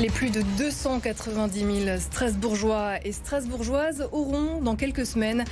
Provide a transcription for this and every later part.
Les plus de 290 000 Strasbourgeois et Strasbourgeoises auront dans quelques semaines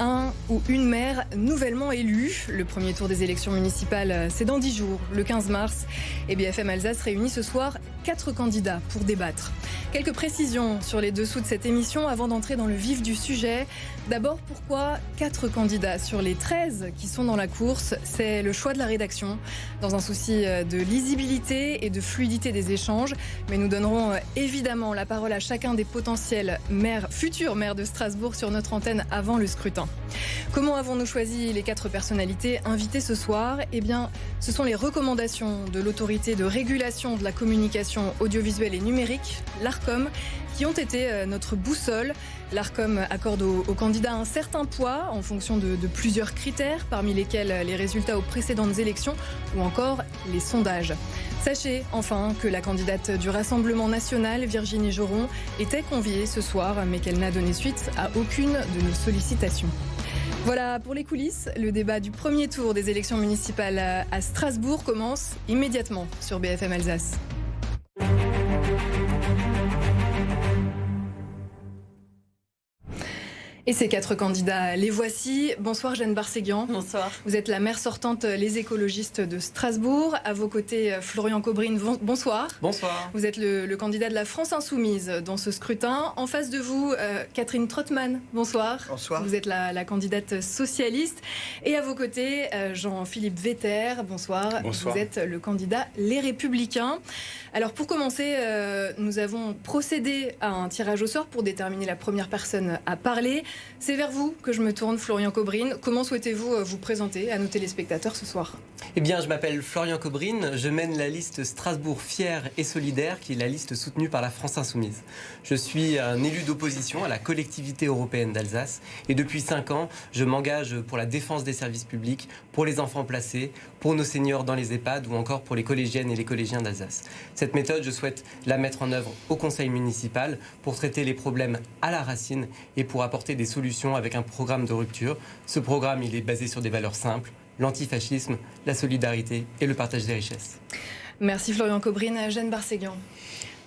un ou une maire nouvellement élue. Le premier tour des élections municipales, c'est dans 10 jours, le 15 mars. Et BFM Alsace réunit ce soir 4 candidats pour débattre. Quelques précisions sur les dessous de cette émission avant d'entrer dans le vif du sujet. D'abord, pourquoi 4 candidats sur les 13 qui sont dans la course? C'est le choix de la rédaction, dans un souci de lisibilité et de fluidité des échanges. Mais nous donnerons évidemment la parole à chacun des potentiels futurs maires de Strasbourg sur notre antenne avant le scrutin. Comment avons-nous choisi les 4 personnalités invitées ce soir? Eh bien, ce sont les recommandations de l'autorité de régulation de la communication audiovisuelle et numérique, l'ARCOM, qui ont été notre boussole. L'ARCOM accorde aux candidats un certain poids en fonction de plusieurs critères, parmi lesquels les résultats aux précédentes élections ou encore les sondages. Sachez enfin que la candidate du Rassemblement national, Virginie Joron, était conviée ce soir, mais qu'elle n'a donné suite à aucune de nos sollicitations. Voilà pour les coulisses. Le débat du premier tour des élections municipales à Strasbourg commence immédiatement sur BFM Alsace. Et ces 4 candidats, les voici. Bonsoir Jeanne Barséguian. Bonsoir. Vous êtes la maire sortante Les Écologistes de Strasbourg. À vos côtés, Florian Cobrine, bonsoir. Bonsoir. Vous êtes le candidat de la France Insoumise dans ce scrutin. En face de vous, Catherine Trottmann, bonsoir. Bonsoir. Vous êtes la candidate socialiste. Et à vos côtés, Jean-Philippe Vetter, bonsoir. Bonsoir. Vous êtes le candidat Les Républicains. Alors pour commencer, nous avons procédé à un tirage au sort pour déterminer la première personne à parler. C'est vers vous que je me tourne, Florian Cobrine. Comment souhaitez-vous vous présenter à nos téléspectateurs ce soir? Eh bien, je m'appelle Florian Cobrine. Je mène la liste Strasbourg fier et solidaire, qui est la liste soutenue par la France Insoumise. Je suis un élu d'opposition à la collectivité européenne d'Alsace. Et depuis 5 ans, je m'engage pour la défense des services publics, pour les enfants placés, pour nos seniors dans les EHPAD ou encore pour les collégiennes et les collégiens d'Alsace. Cette méthode, je souhaite la mettre en œuvre au conseil municipal pour traiter les problèmes à la racine et pour apporter des solutions avec un programme de rupture. Ce programme, il est basé sur des valeurs simples, l'antifascisme, la solidarité et le partage des richesses. Merci Florian Cobrine. Jeanne Barséguian.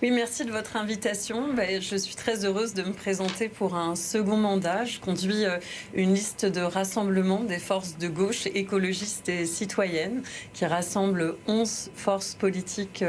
Oui, merci de votre invitation. Je suis très heureuse de me présenter pour un second mandat. Je conduis une liste de rassemblement des forces de gauche écologistes et citoyennes qui rassemble 11 forces politiques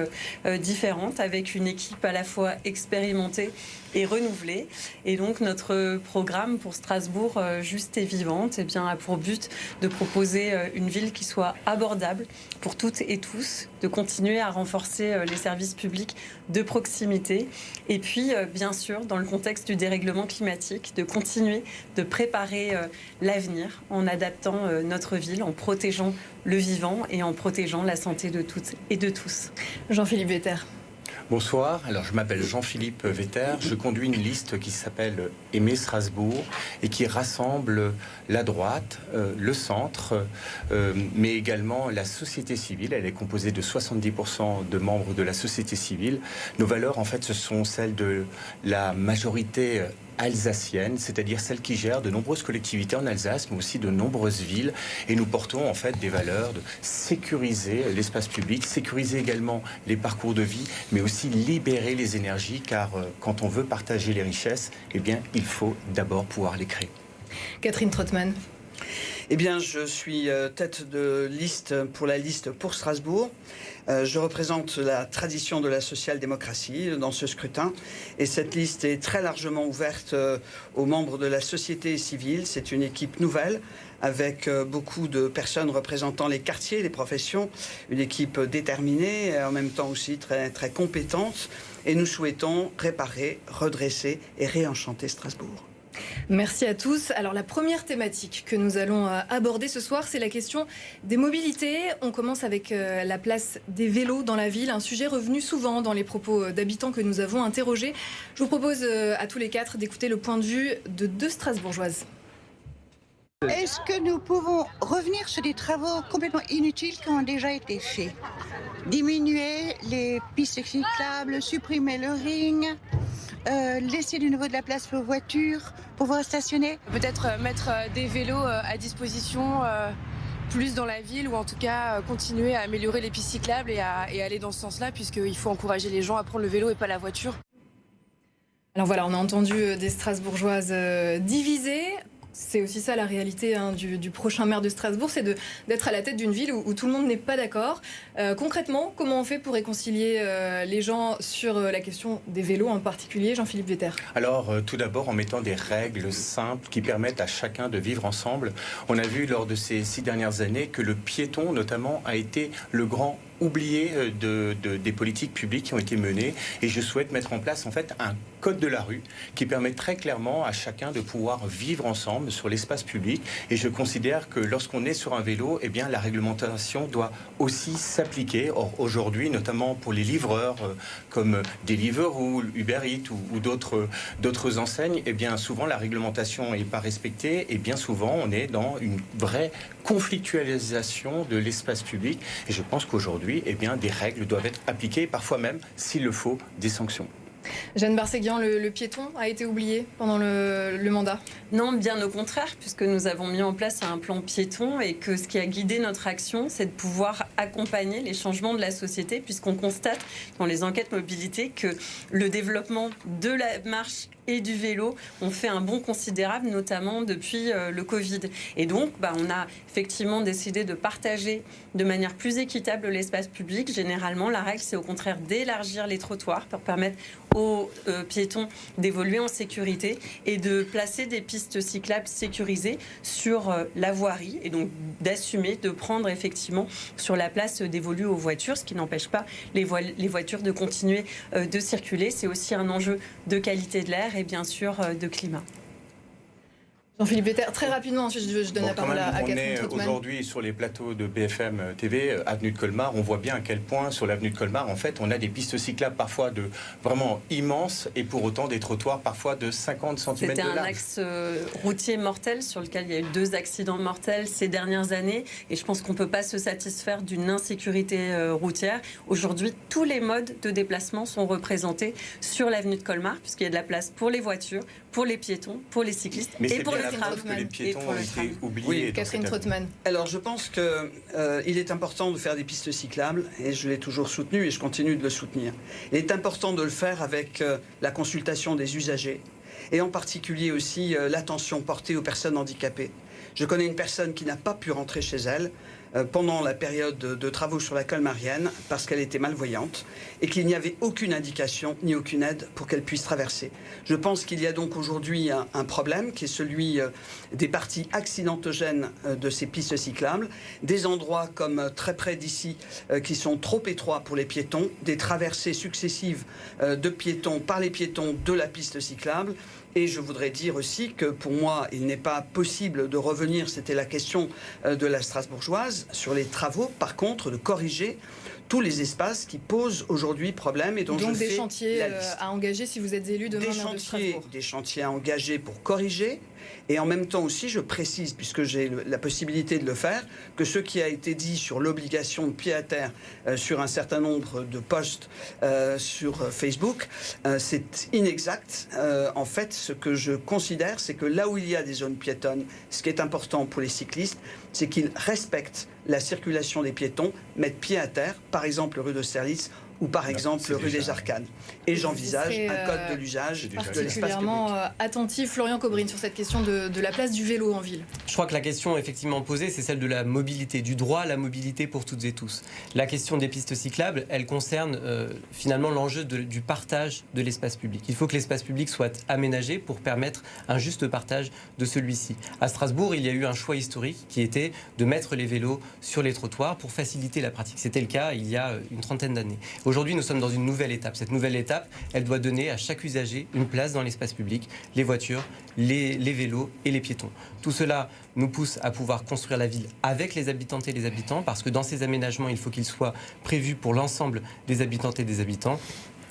différentes avec une équipe à la fois expérimentée et renouvelée. Et donc notre programme pour Strasbourg juste et vivante a pour but de proposer une ville qui soit abordable pour toutes et tous, de continuer à renforcer les services publics de proximité et puis bien sûr dans le contexte du dérèglement climatique de continuer de préparer l'avenir en adaptant notre ville, en protégeant le vivant et en protégeant la santé de toutes et de tous. Jean-Philippe Vetter. Bonsoir, alors je m'appelle Jean-Philippe Vetter, je conduis une liste qui s'appelle Aimer Strasbourg et qui rassemble la droite, le centre, mais également la société civile. Elle est composée de 70% de membres de la société civile. Nos valeurs, en fait, ce sont celles de la majorité alsacienne, c'est-à-dire celle qui gère de nombreuses collectivités en Alsace, mais aussi de nombreuses villes. Et nous portons en fait des valeurs de sécuriser l'espace public, sécuriser également les parcours de vie, mais aussi libérer les énergies, car quand on veut partager les richesses, eh bien, il faut d'abord pouvoir les créer. Catherine Trottmann. Eh bien, je suis tête de liste pour la liste pour Strasbourg. Je représente la tradition de la social-démocratie dans ce scrutin. Et cette liste est très largement ouverte aux membres de la société civile. C'est une équipe nouvelle avec beaucoup de personnes représentant les quartiers, les professions. Une équipe déterminée et en même temps aussi très, très compétente. Et nous souhaitons réparer, redresser et réenchanter Strasbourg. Merci à tous. Alors la première thématique que nous allons aborder ce soir, c'est la question des mobilités. On commence avec la place des vélos dans la ville, un sujet revenu souvent dans les propos d'habitants que nous avons interrogés. Je vous propose à tous les 4 d'écouter le point de vue de 2 Strasbourgeoises. Est-ce que nous pouvons revenir sur des travaux complètement inutiles qui ont déjà été faits? Diminuer les pistes cyclables, supprimer le ring, laisser du niveau de la place aux voitures pour pouvoir stationner. Peut-être mettre des vélos à disposition plus dans la ville, ou en tout cas continuer à améliorer les pistes cyclables et aller dans ce sens-là, puisqu'il faut encourager les gens à prendre le vélo et pas la voiture. Alors voilà, on a entendu des Strasbourgeoises divisées. C'est aussi ça la réalité du prochain maire de Strasbourg, c'est d'être à la tête d'une ville où tout le monde n'est pas d'accord. Concrètement, comment on fait pour réconcilier les gens sur la question des vélos en particulier, Jean-Philippe Vetter? Alors, tout d'abord en mettant des règles simples qui permettent à chacun de vivre ensemble. On a vu lors de ces 6 dernières années que le piéton, notamment, a été le grand oublié des politiques publiques qui ont été menées, et je souhaite mettre en place en fait un code de la rue qui permet très clairement à chacun de pouvoir vivre ensemble sur l'espace public, et je considère que lorsqu'on est sur un vélo, eh bien la réglementation doit aussi s'appliquer. Or aujourd'hui, notamment pour les livreurs comme Deliveroo, Uber Eats ou d'autres enseignes, eh bien souvent la réglementation n'est pas respectée, et bien souvent on est dans une vraie conflictualisation de l'espace public, et je pense qu'aujourd'hui eh bien, des règles doivent être appliquées, parfois même, s'il le faut, des sanctions. Jeanne Barséguian, le piéton a été oublié pendant le mandat? Non, bien au contraire, puisque nous avons mis en place un plan piéton et que ce qui a guidé notre action, c'est de pouvoir accompagner les changements de la société, puisqu'on constate dans les enquêtes mobilité que le développement de la marche et du vélo ont fait un bond considérable, notamment depuis le Covid. Et donc, on a effectivement décidé de partager de manière plus équitable l'espace public. Généralement, la règle, c'est au contraire d'élargir les trottoirs pour permettre aux piétons d'évoluer en sécurité et de placer des pistes cyclables sécurisées sur la voirie, et donc d'assumer, de prendre effectivement sur la place dévolue aux voitures, ce qui n'empêche pas les voitures de continuer de circuler. C'est aussi un enjeu de qualité de l'air et bien sûr de climat. Jean-Philippe Vetter, très rapidement, ensuite je donne la parole à Catherine Trautmann. Aujourd'hui, sur les plateaux de BFM TV, avenue de Colmar, on voit bien à quel point, sur l'avenue de Colmar, en fait, on a des pistes cyclables parfois vraiment immenses, et pour autant des trottoirs parfois de 50 cm de large. C'était un axe routier mortel sur lequel il y a eu 2 accidents mortels ces dernières années, et je pense qu'on ne peut pas se satisfaire d'une insécurité routière. Aujourd'hui, tous les modes de déplacement sont représentés sur l'avenue de Colmar, puisqu'il y a de la place pour les voitures, pour les piétons, pour les cyclistes et pour le tram. Que les piétons ont été oubliés. Oui, Catherine Trautmann. Alors je pense qu'il est important de faire des pistes cyclables, et je l'ai toujours soutenu et je continue de le soutenir. Il est important de le faire avec la consultation des usagers, et en particulier aussi l'attention portée aux personnes handicapées. Je connais une personne qui n'a pas pu rentrer chez elle pendant la période de travaux sur la colmarienne parce qu'elle était malvoyante et qu'il n'y avait aucune indication ni aucune aide pour qu'elle puisse traverser. Je pense qu'il y a donc aujourd'hui un problème qui est celui des parties accidentogènes de ces pistes cyclables, des endroits comme très près d'ici qui sont trop étroits pour les piétons, des traversées successives de piétons par les piétons de la piste cyclable. Et je voudrais dire aussi que pour moi, il n'est pas possible de revenir, c'était la question de la Strasbourgeoise, sur les travaux, par contre, de corriger tous les espaces qui posent aujourd'hui problème et dont donc je fais des chantiers la liste. à engager si vous êtes élu demain maire de Strasbourg. Des chantiers à engager pour corriger. Et en même temps aussi, je précise, puisque j'ai la possibilité de le faire, que ce qui a été dit sur l'obligation de pied à terre sur un certain nombre de posts sur Facebook, c'est inexact. En fait, ce que je considère, c'est que là où il y a des zones piétonnes, ce qui est important pour les cyclistes, c'est qu'ils respectent la circulation des piétons, mettent pied à terre, par exemple rue de Serlitz, ou par exemple rue des Arcanes. Et j'envisage un code de l'usage de l'espace public. Particulièrement attentif, Florian Cobrine, sur cette question de la place du vélo en ville. Je crois que la question effectivement posée, c'est celle de la mobilité, du droit à la mobilité pour toutes et tous. La question des pistes cyclables, elle concerne finalement l'enjeu du partage de l'espace public. Il faut que l'espace public soit aménagé pour permettre un juste partage de celui-ci. À Strasbourg, il y a eu un choix historique qui était de mettre les vélos sur les trottoirs pour faciliter la pratique. C'était le cas il y a une trentaine d'années. Aujourd'hui, nous sommes dans une nouvelle étape. Cette nouvelle étape, elle doit donner à chaque usager une place dans l'espace public, les voitures, les vélos et les piétons. Tout cela nous pousse à pouvoir construire la ville avec les habitantes et les habitants, parce que dans ces aménagements, il faut qu'ils soient prévus pour l'ensemble des habitantes et des habitants.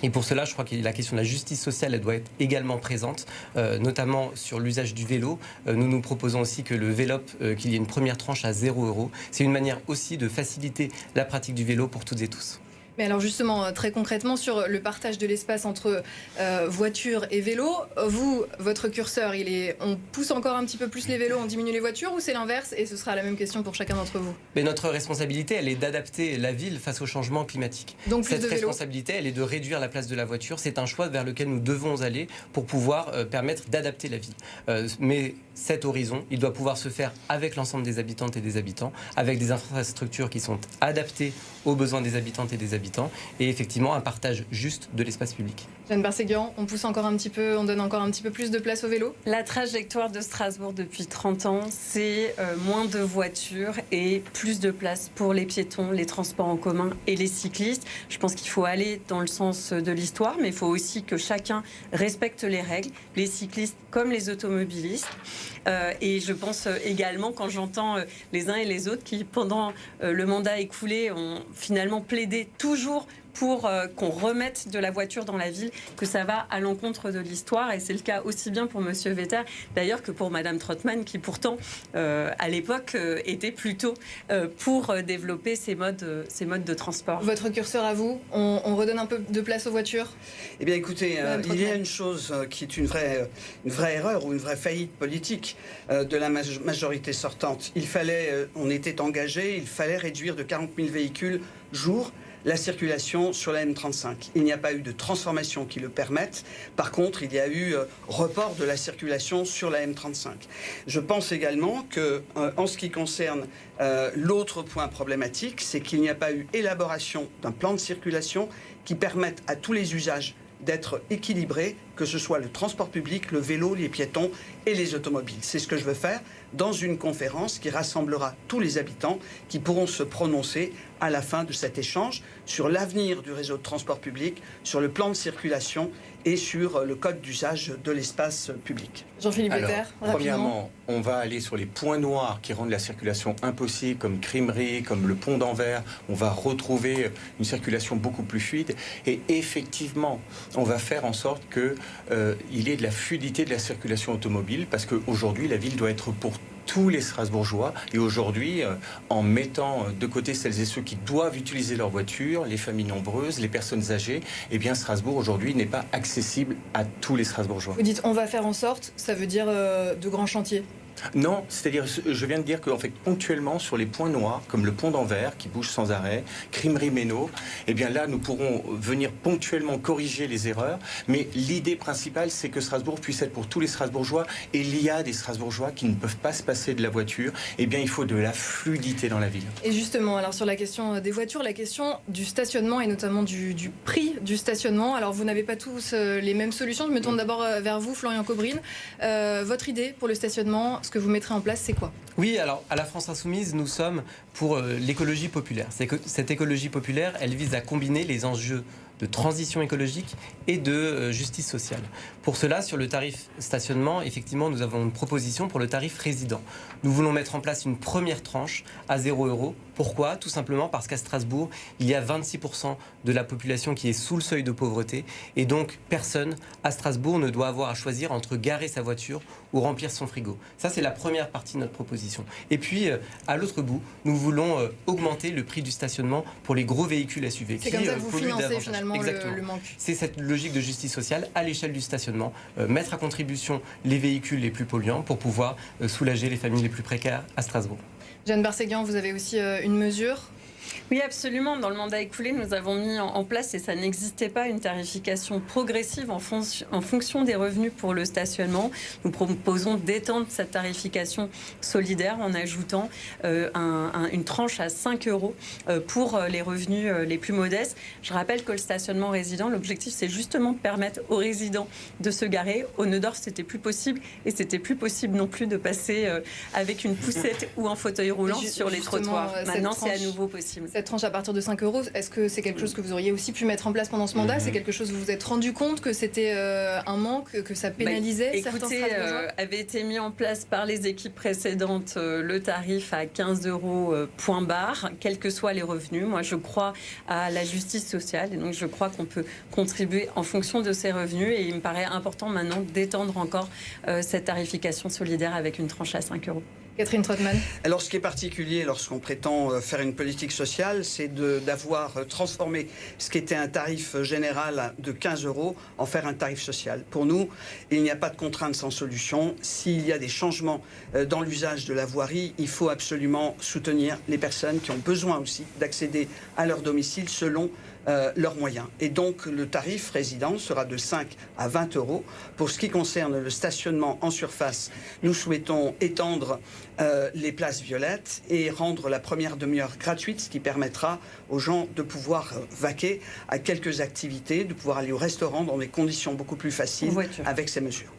Et pour cela, je crois que la question de la justice sociale, elle doit être également présente, notamment sur l'usage du vélo. Nous proposons aussi que le Vélop, qu'il y ait une première tranche à 0 €. C'est une manière aussi de faciliter la pratique du vélo pour toutes et tous. Mais alors justement, très concrètement, sur le partage de l'espace entre voitures et vélos, vous, votre curseur, on pousse encore un petit peu plus les vélos, on diminue les voitures, ou c'est l'inverse? Et ce sera la même question pour chacun d'entre vous. Mais notre responsabilité, elle est d'adapter la ville face au changement climatique. Donc plus Cette de vélos. responsabilité, elle est de réduire la place de la voiture. C'est un choix vers lequel nous devons aller pour pouvoir permettre d'adapter la ville. Mais cet horizon, il doit pouvoir se faire avec l'ensemble des habitantes et des habitants, avec des infrastructures qui sont adaptées aux besoins des habitantes et des habitants, et effectivement un partage juste de l'espace public. Jeanne Barséguian, on pousse encore un petit peu, on donne encore un petit peu plus de place au vélo? La trajectoire de Strasbourg depuis 30 ans, c'est moins de voitures et plus de place pour les piétons, les transports en commun et les cyclistes. Je pense qu'il faut aller dans le sens de l'histoire, mais il faut aussi que chacun respecte les règles, les cyclistes comme les automobilistes. Et je pense également, quand j'entends les uns et les autres qui, pendant le mandat écoulé, ont finalement plaidé toujours pour qu'on remette de la voiture dans la ville, que ça va à l'encontre de l'histoire. Et c'est le cas aussi bien pour Monsieur Vetter, d'ailleurs, que pour Madame Trottmann, qui pourtant, à l'époque, était plutôt pour développer ces modes de transport. Votre curseur à vous, on redonne un peu de place aux voitures? Eh bien écoutez, il y a une chose qui est une vraie erreur ou une vraie faillite politique de la majorité sortante. On était engagé, il fallait réduire de 40 000 véhicules jour la circulation sur la M35. Il n'y a pas eu de transformation qui le permette. Par contre, il y a eu report de la circulation sur la M35. Je pense également que, en ce qui concerne l'autre point problématique, c'est qu'il n'y a pas eu élaboration d'un plan de circulation qui permette à tous les usages d'être équilibrés, que ce soit le transport public, le vélo, les piétons et les automobiles. C'est ce que je veux faire dans une conférence qui rassemblera tous les habitants qui pourront se prononcer à la fin de cet échange sur l'avenir du réseau de transport public, sur le plan de circulation et sur le code d'usage de l'espace public. Jean-Philippe Vetter, premièrement, on va aller sur les points noirs qui rendent la circulation impossible, comme Crimery, comme le pont d'Anvers. On va retrouver une circulation beaucoup plus fluide. Et effectivement, on va faire en sorte qu'il y ait de la fluidité de la circulation automobile, parce qu'aujourd'hui, la ville doit être pour tous les Strasbourgeois. Et aujourd'hui, en mettant de côté celles et ceux qui doivent utiliser leur voiture, les familles nombreuses, les personnes âgées, eh bien Strasbourg aujourd'hui n'est pas accessible à tous les Strasbourgeois. Vous dites on va faire en sorte, ça veut dire de grands chantiers? Non, c'est-à-dire, je viens de dire qu'en fait, ponctuellement, sur les points noirs, comme le pont d'Anvers, qui bouge sans arrêt, Crimery-Méno, eh bien là, nous pourrons venir ponctuellement corriger les erreurs. Mais l'idée principale, c'est que Strasbourg puisse être pour tous les Strasbourgeois. Et il y a des Strasbourgeois qui ne peuvent pas se passer de la voiture. Eh bien, il faut de la fluidité dans la ville. Et justement, alors sur la question des voitures, la question du stationnement et notamment du prix du stationnement. Alors, vous n'avez pas tous les mêmes solutions. Je me tourne d'abord vers vous, Florian Cobrine. Votre idée pour le stationnement, ce que vous mettrez en place, c'est quoi? Oui, alors à la France Insoumise, nous sommes pour l'écologie populaire. Cette écologie populaire, elle vise à combiner les enjeux de transition écologique et de justice sociale. Pour cela, sur le tarif stationnement, effectivement, nous avons une proposition pour le tarif résident. Nous voulons mettre en place une première tranche à 0 €. Pourquoi? Tout simplement parce qu'à Strasbourg, il y a 26% de la population qui est sous le seuil de pauvreté. Et donc, personne à Strasbourg ne doit avoir à choisir entre garer sa voiture ou remplir son frigo. Ça, c'est la première partie de notre proposition. Et puis, à l'autre bout, nous voulons augmenter le prix du stationnement pour les gros véhicules SUV. C'est comme ça que vous financez finalement le manque. C'est cette logique de justice sociale à l'échelle du stationnement. Mettre à contribution les véhicules les plus polluants pour pouvoir soulager les familles les plus précaires à Strasbourg. Jeanne Barséguian, vous avez aussi une mesure? Oui, absolument. Dans le mandat écoulé, nous avons mis en place, et ça n'existait pas, une tarification progressive en fonction des revenus pour le stationnement. Nous proposons d'étendre cette tarification solidaire en ajoutant une tranche à 5 € pour les revenus les plus modestes. Je rappelle que le stationnement résident, l'objectif, c'est justement de permettre aux résidents de se garer. Au Neudorf, c'était plus possible, et c'était plus possible non plus de passer avec une poussette ou un fauteuil roulant sur les trottoirs. Maintenant, c'est à nouveau possible. Cette tranche à partir de 5 €, est-ce que c'est quelque chose que vous auriez aussi pu mettre en place pendant ce mandat? C'est quelque chose que vous vous êtes rendu compte que c'était un manque, que ça pénalisait certains Strasbourgeois? Avait été mis en place par les équipes précédentes le tarif à 15 € point barre, quels que soient les revenus. Moi, je crois à la justice sociale, et donc je crois qu'on peut contribuer en fonction de ces revenus, et il me paraît important maintenant d'étendre encore cette tarification solidaire avec une tranche à 5 €. Catherine Trottmann. Alors, ce qui est particulier lorsqu'on prétend faire une politique sociale social, c'est d'avoir transformé ce qui était un tarif général de 15 € en faire un tarif social. Pour nous, il n'y a pas de contrainte sans solution. S'il y a des changements dans l'usage de la voirie, il faut absolument soutenir les personnes qui ont besoin aussi d'accéder à leur domicile selon leurs moyens. Et donc le tarif résident sera de 5 à 20 €. Pour ce qui concerne le stationnement en surface, nous souhaitons étendre les places violettes et rendre la première demi-heure gratuite, ce qui permettra aux gens de pouvoir vaquer à quelques activités, de pouvoir aller au restaurant dans des conditions beaucoup plus faciles avec ces mesures.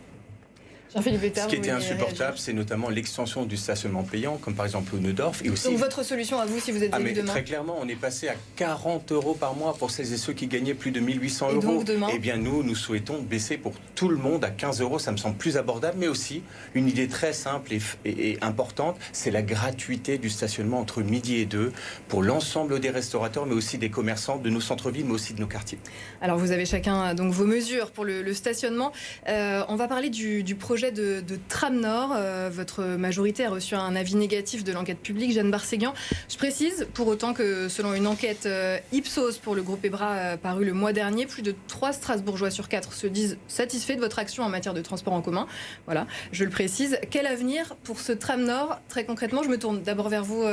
Jean-Philippe Vetter, ce qui était insupportable, c'est notamment l'extension du stationnement payant, comme par exemple au Neudorf. Et aussi... Donc votre solution à vous, si vous êtes élu demain? Très clairement, on est passé à 40 € par mois pour celles et ceux qui gagnaient plus de 1 800 €. Et donc demain? Eh bien nous souhaitons baisser pour tout le monde à 15 €. Ça me semble plus abordable, mais aussi une idée très simple et importante, c'est la gratuité du stationnement entre midi et 2 pour l'ensemble des restaurateurs, mais aussi des commerçants de nos centres-villes, mais aussi de nos quartiers. Alors vous avez chacun donc vos mesures pour le stationnement. On va parler du projet de Tram Nord. Votre majorité a reçu un avis négatif de l'enquête publique. Jeanne Barséguian, je précise, pour autant que selon une enquête Ipsos pour le groupe EBRA parue le mois dernier, plus de 3 Strasbourgeois sur 4 se disent satisfaits de votre action en matière de transport en commun. Voilà, je le précise. Quel avenir pour ce Tram Nord? Très concrètement, je me tourne d'abord vers vous,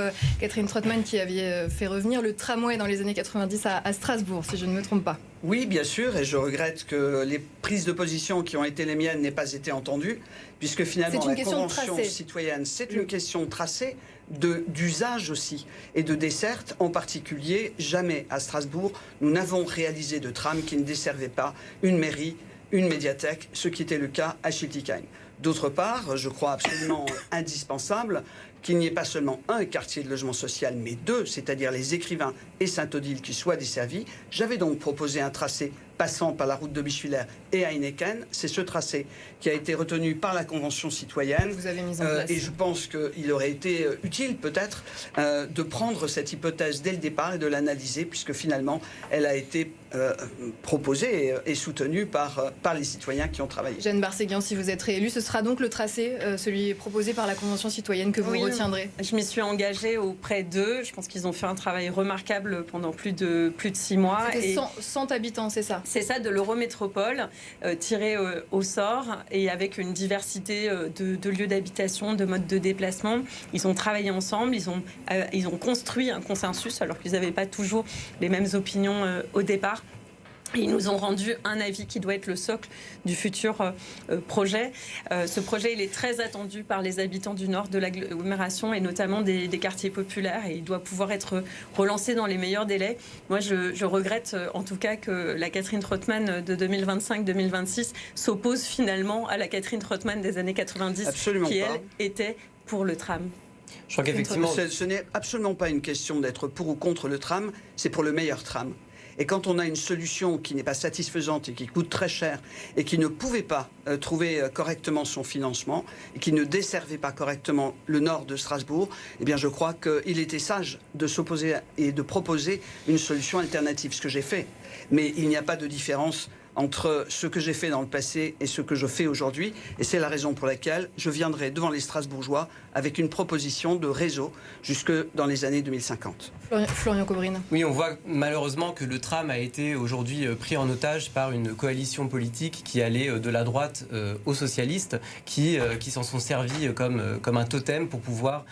Catherine Trottmann, qui aviez fait revenir le tramway dans les années 90 à Strasbourg, si je ne me trompe pas. Oui, bien sûr, et je regrette que les prises de position qui ont été les miennes n'aient pas été entendues, puisque finalement la Convention citoyenne, c'est une question de tracé, d'usage aussi, et de desserte. En particulier, jamais à Strasbourg, nous n'avons réalisé de tram qui ne desservait pas une mairie, une médiathèque, ce qui était le cas à Schiltigheim. D'autre part, je crois absolument indispensable qu'il n'y ait pas seulement un quartier de logement social, mais 2, c'est-à-dire les Écrivains et Saint-Odile, qui soient desservis. J'avais donc proposé un tracé passant par la route de Bischwiller et Heineken. C'est ce tracé qui a été retenu par la Convention citoyenne. Vous avez mis en place. Et je pense qu'il aurait été utile, peut-être, de prendre cette hypothèse dès le départ et de l'analyser, puisque finalement, elle a été proposée et soutenue par les citoyens qui ont travaillé. Jeanne Barséguian, si vous êtes réélue, ce sera donc le tracé, celui proposé par la Convention citoyenne, que vous retiendrez? Je m'y suis engagée auprès d'eux. Je pense qu'ils ont fait un travail remarquable pendant plus de 6 mois. C'était 100 habitants, c'est ça? C'est ça, de l'Eurométropole, tiré au sort, et avec une diversité de lieux d'habitation, de modes de déplacement. Ils ont travaillé ensemble, ils ont construit un consensus, alors qu'ils n'avaient pas toujours les mêmes opinions au départ. Et ils nous ont rendu un avis qui doit être le socle du futur projet. Ce projet, il est très attendu par les habitants du nord de l'agglomération et notamment des quartiers populaires, et il doit pouvoir être relancé dans les meilleurs délais. Moi, je regrette en tout cas que la Catherine Trottmann de 2025-2026 s'oppose finalement à la Catherine Trottmann des années 90, Absolument qui, pas. elle, était pour le tram. Je crois qu'effectivement... Ce n'est absolument pas une question d'être pour ou contre le tram, c'est pour le meilleur tram. Et quand on a une solution qui n'est pas satisfaisante et qui coûte très cher et qui ne pouvait pas trouver correctement son financement et qui ne desservait pas correctement le nord de Strasbourg, eh bien je crois qu'il était sage de s'opposer et de proposer une solution alternative, ce que j'ai fait. Mais il n'y a pas de différence entre ce que j'ai fait dans le passé et ce que je fais aujourd'hui. Et c'est la raison pour laquelle je viendrai devant les Strasbourgeois avec une proposition de réseau jusque dans les années 2050. Florian Cobrine. Oui, on voit malheureusement que le tram a été aujourd'hui pris en otage par une coalition politique qui allait de la droite aux socialistes, qui s'en sont servis comme un totem pour pouvoir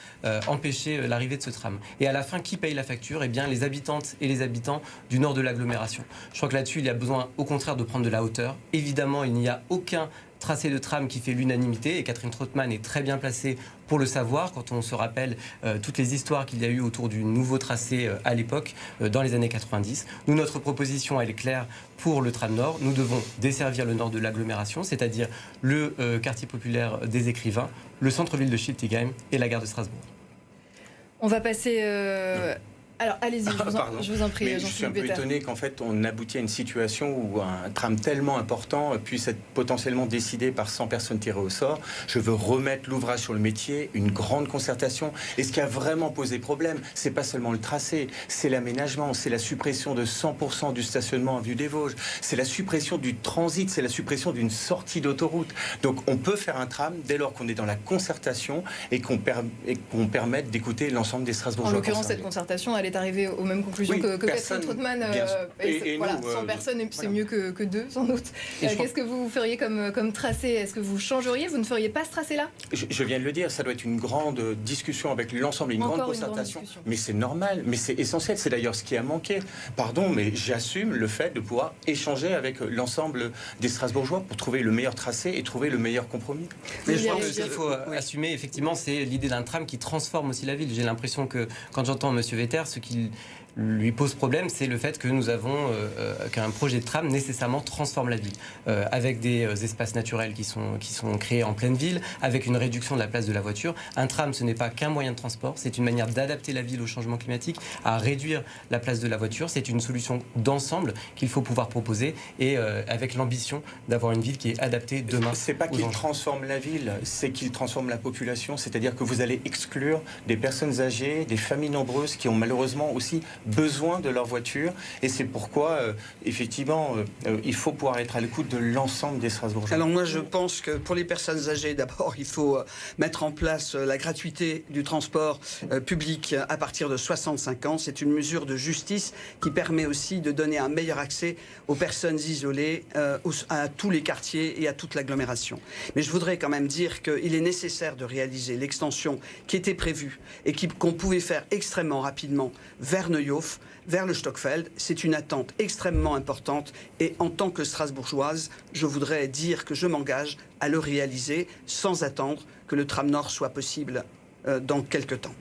empêcher l'arrivée de ce tram. Et à la fin, qui paye la facture? Eh bien, les habitantes et les habitants du nord de l'agglomération. Je crois que là-dessus, il y a besoin au contraire de prendre de la hauteur. Évidemment, il n'y a aucun tracé de tram qui fait l'unanimité, et Catherine Trottmann est très bien placée pour le savoir quand on se rappelle toutes les histoires qu'il y a eu autour du nouveau tracé à l'époque, dans les années 90. Nous, notre proposition, elle est claire pour le tram Nord. Nous devons desservir le nord de l'agglomération, c'est-à-dire le quartier populaire des Écrivains, le centre-ville de Schiltigheim et la gare de Strasbourg. On va passer... Alors, allez-y, je vous en prie. Mais je suis un peu étonné qu'en fait, on aboutit à une situation où un tram tellement important puisse être potentiellement décidé par 100 personnes tirées au sort. Je veux remettre l'ouvrage sur le métier, une grande concertation. Et ce qui a vraiment posé problème, c'est pas seulement le tracé, c'est l'aménagement, c'est la suppression de 100% du stationnement à vue des Vosges, c'est la suppression du transit, c'est la suppression d'une sortie d'autoroute. Donc, on peut faire un tram dès lors qu'on est dans la concertation et qu'on permette d'écouter l'ensemble des Strasbourgeois. En l'occurrence, cette concertation, elle est est arrivé aux mêmes conclusions Oui, que Catherine Trottmann. Et voilà, nous, 100 personnes, c'est voilà. mieux que 2, sans doute. Qu'est-ce que vous feriez comme tracé? Est-ce que vous changeriez? Vous ne feriez pas ce tracé-là? Je viens de le dire, ça doit être une grande discussion avec l'ensemble, une grande concertation. Mais c'est normal, mais c'est essentiel. C'est d'ailleurs ce qui a manqué. Pardon, mais j'assume le fait de pouvoir échanger avec l'ensemble des Strasbourgeois pour trouver le meilleur tracé et trouver le meilleur compromis. Mais je pense que ce qu'il faut assumer, effectivement, c'est l'idée d'un tram qui transforme aussi la ville. J'ai l'impression que quand j'entends M. Vetter, ce qui lui pose problème, c'est le fait que nous avons qu'un projet de tram nécessairement transforme la ville, avec des espaces naturels qui sont créés en pleine ville, avec une réduction de la place de la voiture. Un tram, ce n'est pas qu'un moyen de transport, c'est une manière d'adapter la ville au changement climatique, à réduire la place de la voiture. C'est une solution d'ensemble qu'il faut pouvoir proposer, et avec l'ambition d'avoir une ville qui est adaptée demain. C'est pas qu'il transforme la ville, c'est qu'il transforme la population. C'est-à-dire que vous allez exclure des personnes âgées, des familles nombreuses qui ont malheureusement aussi besoin de leur voiture, et c'est pourquoi effectivement il faut pouvoir être à l'écoute de l'ensemble des Strasbourgeois. Alors moi je pense que pour les personnes âgées, d'abord il faut mettre en place la gratuité du transport public à partir de 65 ans. C'est une mesure de justice qui permet aussi de donner un meilleur accès aux personnes isolées, à tous les quartiers et à toute l'agglomération. Mais je voudrais quand même dire qu'il est nécessaire de réaliser l'extension qui était prévue et qu'on pouvait faire extrêmement rapidement vers Neuilly, vers le Stockfeld. C'est une attente extrêmement importante, et en tant que Strasbourgeoise, je voudrais dire que je m'engage à le réaliser sans attendre que le tram Nord soit possible dans quelques temps.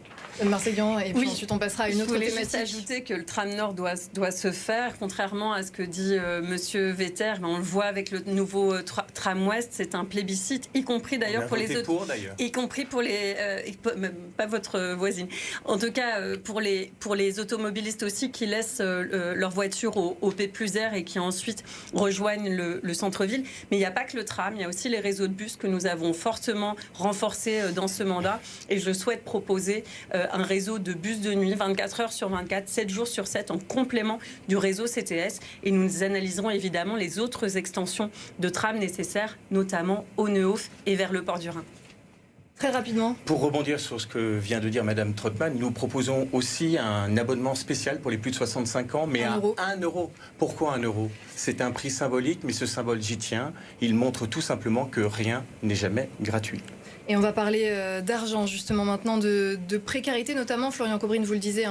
Marseillan, et puis ensuite on passera à une autre thématique. Je voulais juste ajouter que le tram Nord doit se faire, contrairement à ce que dit Monsieur Vetter. On le voit avec le nouveau tram Ouest, c'est un plébiscite, y compris d'ailleurs pour les autres, y compris pour les, pas votre voisine. En tout cas, pour les automobilistes aussi qui laissent leur voiture au P+R et qui ensuite rejoignent le centre-ville. Mais il n'y a pas que le tram, il y a aussi les réseaux de bus que nous avons fortement renforcés dans ce mandat, et je souhaite proposer un réseau de bus de nuit 24 heures sur 24, 7 jours sur 7 en complément du réseau CTS, et nous analyserons évidemment les autres extensions de tram nécessaires, notamment au Neuhof et vers le port du Rhin. Très rapidement. Pour rebondir sur ce que vient de dire Madame Trottmann, nous proposons aussi un abonnement spécial pour les plus de 65 ans, mais à 1 euro. Pourquoi 1 euro? C'est un prix symbolique, mais ce symbole, j'y tiens. Il montre tout simplement que rien n'est jamais gratuit. Et on va parler d'argent justement maintenant, de précarité notamment. Florian Cobbrine, vous le disiez,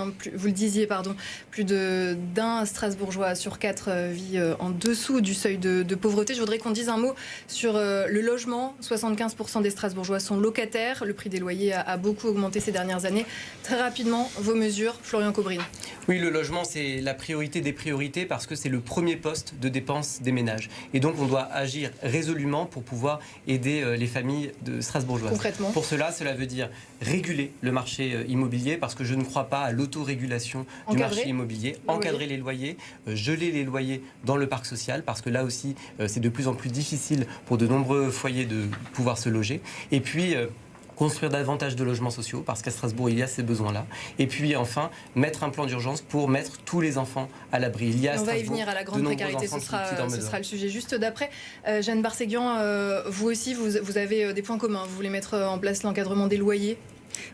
plus d'un Strasbourgeois sur 4 vit en dessous du seuil de pauvreté. Je voudrais qu'on dise un mot sur le logement. 75% des Strasbourgeois sont locataires. Le prix des loyers a beaucoup augmenté ces dernières années. Très rapidement, vos mesures, Florian Cobbrine. Oui, le logement, c'est la priorité des priorités, parce que c'est le premier poste de dépense des ménages. Et donc on doit agir résolument pour pouvoir aider les familles de Strasbourgeois. Concrètement. Pour cela veut dire réguler le marché immobilier, parce que je ne crois pas à l'autorégulation du marché immobilier, encadrer les loyers, geler les loyers dans le parc social, parce que là aussi c'est de plus en plus difficile pour de nombreux foyers de pouvoir se loger. Et puis construire davantage de logements sociaux, parce qu'à Strasbourg, il y a ces besoins-là. Et puis enfin, mettre un plan d'urgence pour mettre tous les enfants à l'abri. Il y a à Strasbourg, on va y venir à la grande précarité, ce sera le sujet juste d'après. Jeanne Barséguian, vous aussi, vous avez des points communs. Vous voulez mettre en place l'encadrement des loyers?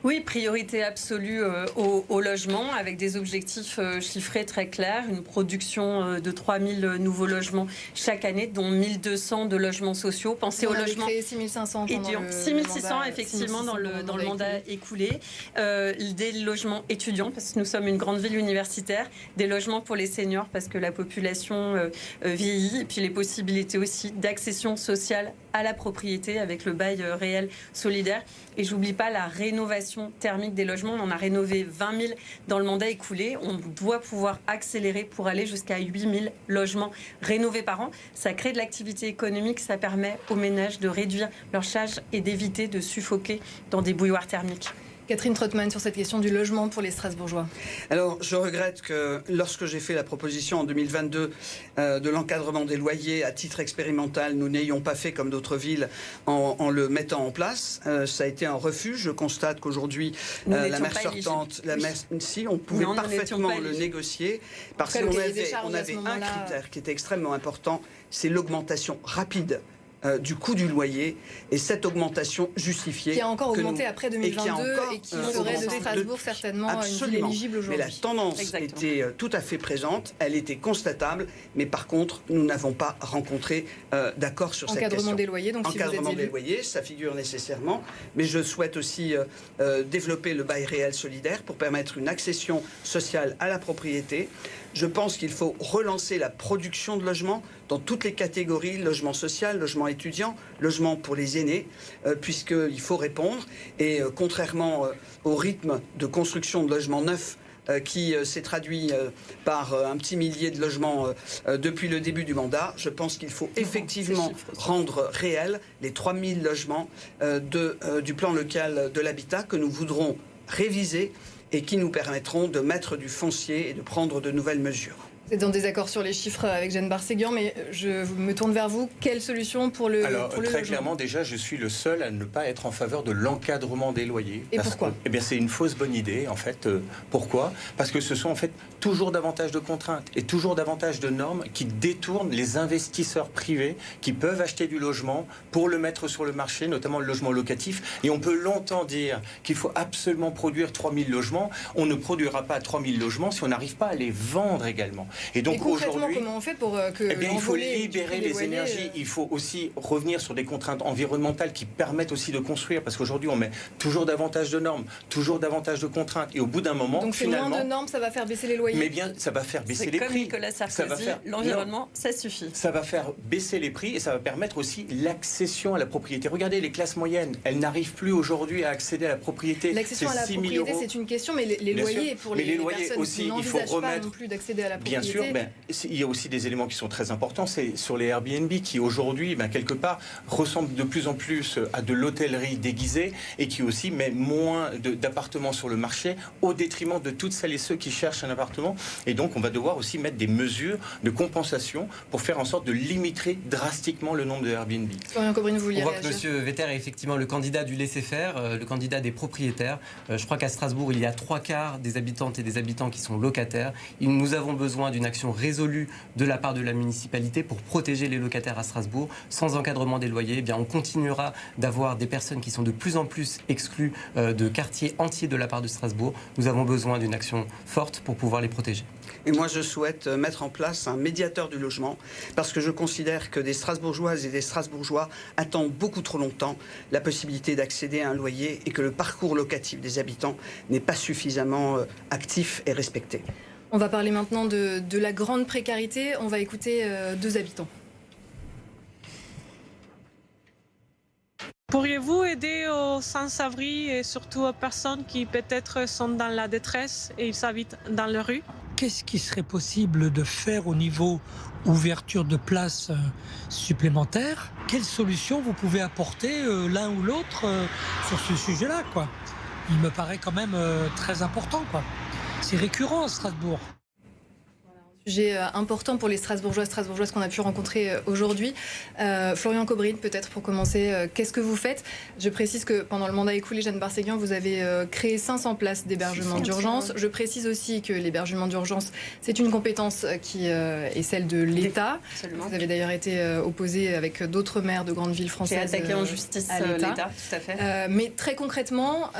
Oui, priorité absolue au logement, avec des objectifs chiffrés très clairs. Une production de 3000 nouveaux logements chaque année, dont 1200 de logements sociaux. Pensez au logement. 6500 6600 effectivement dans le mandat écoulé. Des logements étudiants, parce que nous sommes une grande ville universitaire. Des logements pour les seniors, parce que la population vieillit. Et puis les possibilités aussi d'accession sociale à la propriété avec le bail réel solidaire. Et j'oublie pas la rénovation thermique des logements. On en a rénové 20 000 dans le mandat écoulé. On doit pouvoir accélérer pour aller jusqu'à 8 000 logements rénovés par an. Ça crée de l'activité économique, ça permet aux ménages de réduire leur charge et d'éviter de suffoquer dans des bouilloires thermiques. Catherine Trottmann, sur cette question du logement pour les Strasbourgeois. Alors, je regrette que lorsque j'ai fait la proposition en 2022 de l'encadrement des loyers à titre expérimental, nous n'ayons pas fait comme d'autres villes en le mettant en place. Ça a été un refus. Je constate qu'aujourd'hui, la maire sortante, si on pouvait parfaitement le négocier, parce qu'on avait un critère qui était extrêmement important, c'est l'augmentation rapide du coût du loyer et cette augmentation justifiée. Qui a encore augmenté après 2022 et qui ferait de Strasbourg certainement une ville éligible aujourd'hui. Mais la tendance était tout à fait présente, elle était constatable, mais par contre, nous n'avons pas rencontré d'accord sur cette question. Encadrement des loyers, donc si vous êtes élu. Encadrement des loyers, ça figure nécessairement, mais je souhaite aussi développer le bail réel solidaire pour permettre une accession sociale à la propriété. Je pense qu'il faut relancer la production de logements dans toutes les catégories, logement social, logement étudiant, logement pour les aînés, puisqu'il faut répondre. Et contrairement au rythme de construction de logements neufs, qui s'est traduit par un petit millier de logements depuis le début du mandat. Je pense qu'il faut effectivement rendre réels les 3000 logements du plan local de l'habitat que nous voudrons réviser et qui nous permettront de mettre du foncier et de prendre de nouvelles mesures. Vous êtes en désaccord sur les chiffres avec Jeanne Barséguian, mais je me tourne vers vous. Quelle solution pour le Alors, logement ? très clairement, déjà, je suis le seul à ne pas être en faveur de l'encadrement des loyers. Et pourquoi ? Eh bien, c'est une fausse bonne idée, en fait. Pourquoi ? Parce que ce sont, en fait, toujours davantage de contraintes et toujours davantage de normes qui détournent les investisseurs privés qui peuvent acheter du logement pour le mettre sur le marché, notamment le logement locatif. Et on peut longtemps dire qu'il faut absolument produire 3000 logements. On ne produira pas 3000 logements si on n'arrive pas à les vendre également. Et donc aujourd'hui, comment on fait pour que il faut libérer les énergies. Il faut aussi revenir sur des contraintes environnementales qui permettent aussi de construire. Parce qu'aujourd'hui, on met toujours davantage de normes, toujours davantage de contraintes. Et au bout d'un moment, donc finalement, moins de normes, ça va faire baisser les loyers. Mais bien, ça va faire baisser les comme prix. Nicolas Sarkozy, l'environnement, ça suffit. Ça va faire baisser les prix et ça va permettre aussi l'accession à la propriété. Regardez les classes moyennes, elles n'arivent plus aujourd'hui à accéder à la propriété. L'accession à la propriété, c'est une question, mais les loyers pour les personnes aussi, qui n'envisagent pas non plus d'accéder à la propriété. Bien sûr, il y a aussi des éléments qui sont très importants, c'est sur les Airbnb qui aujourd'hui, quelque part, ressemblent de plus en plus à de l'hôtellerie déguisée et qui aussi met moins d'appartements sur le marché au détriment de toutes celles et ceux qui cherchent un appartement. Et donc, on va devoir aussi mettre des mesures de compensation pour faire en sorte de limiter drastiquement le nombre de Airbnb. Florian Cobrin, vous vouliez On voit que réagir ? M. Vetter est effectivement le candidat du laisser-faire, le candidat des propriétaires. Je crois qu'à Strasbourg, il y a 3/4 des habitantes et des habitants qui sont locataires. Nous avons besoin d'une action résolue de la part de la municipalité pour protéger les locataires à Strasbourg. Sans encadrement des loyers, eh bien, on continuera d'avoir des personnes qui sont de plus en plus exclues de quartiers entiers de la part de Strasbourg. Nous avons besoin d'une action forte pour pouvoir les protéger. Et moi, je souhaite mettre en place un médiateur du logement parce que je considère que des Strasbourgeoises et des Strasbourgeois attendent beaucoup trop longtemps la possibilité d'accéder à un loyer et que le parcours locatif des habitants n'est pas suffisamment actif et respecté. On va parler maintenant de la grande précarité. On va écouter deux habitants. Pourriez-vous aider aux sans-abri et surtout aux personnes qui peut-être sont dans la détresse et ils habitent dans la rue ? Qu'est-ce qui serait possible de faire au niveau ouverture de places supplémentaires ? Quelles solutions vous pouvez apporter l'un ou l'autre sur ce sujet-là, quoi ? Il me paraît quand même très important, quoi. C'est récurrent à Strasbourg. Sujet important pour les Strasbourgeoises qu'on a pu rencontrer aujourd'hui. Florian Cobrin, peut-être pour commencer, qu'est-ce que vous faites ? Je précise que pendant le mandat écoulé, Jeanne Barséguian, vous avez créé 500 places d'hébergement d'urgence. Je précise aussi que l'hébergement d'urgence, c'est une compétence qui est celle de l'État. Absolument. Vous avez d'ailleurs été opposé avec d'autres maires de grandes villes françaises. Qui a attaqué en justice à l'État, tout à fait. mais très concrètement,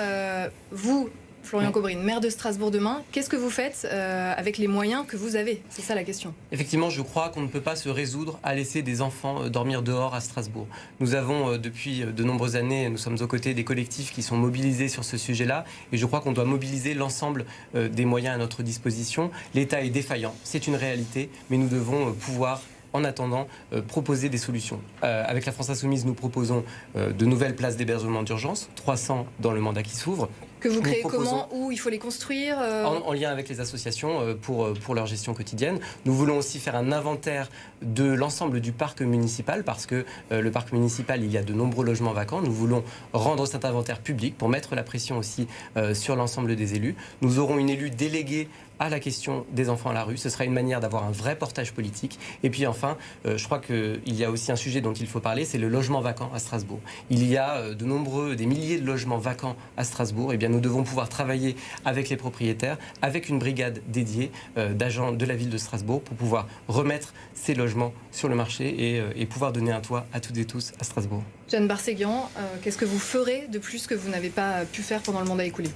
vous... Florian Cobrin, maire de Strasbourg demain, qu'est-ce que vous faites avec les moyens que vous avez ? C'est ça la question. Effectivement, je crois qu'on ne peut pas se résoudre à laisser des enfants dormir dehors à Strasbourg. Nous avons, depuis de nombreuses années, nous sommes aux côtés des collectifs qui sont mobilisés sur ce sujet-là. Et je crois qu'on doit mobiliser l'ensemble des moyens à notre disposition. L'État est défaillant, c'est une réalité, mais nous devons pouvoir... En attendant, proposer des solutions. Avec la France Insoumise, nous proposons de nouvelles places d'hébergement d'urgence, 300 dans le mandat qui s'ouvre. Que vous créez comment ? Où il faut les construire en lien avec les associations pour leur gestion quotidienne. Nous voulons aussi faire un inventaire de l'ensemble du parc municipal parce que le parc municipal, il y a de nombreux logements vacants. Nous voulons rendre cet inventaire public pour mettre la pression aussi sur l'ensemble des élus. Nous aurons une élue déléguée à la question des enfants à la rue. Ce sera une manière d'avoir un vrai portage politique. Et puis enfin, je crois qu'il y a aussi un sujet dont il faut parler, c'est le logement vacant à Strasbourg. Il y a des milliers de logements vacants à Strasbourg. Eh bien, nous devons pouvoir travailler avec les propriétaires, avec une brigade dédiée d'agents de la ville de Strasbourg pour pouvoir remettre ces logements sur le marché et pouvoir donner un toit à toutes et tous à Strasbourg. Jeanne Barséguian, qu'est-ce que vous ferez de plus que vous n'avez pas pu faire pendant le mandat écoulé ?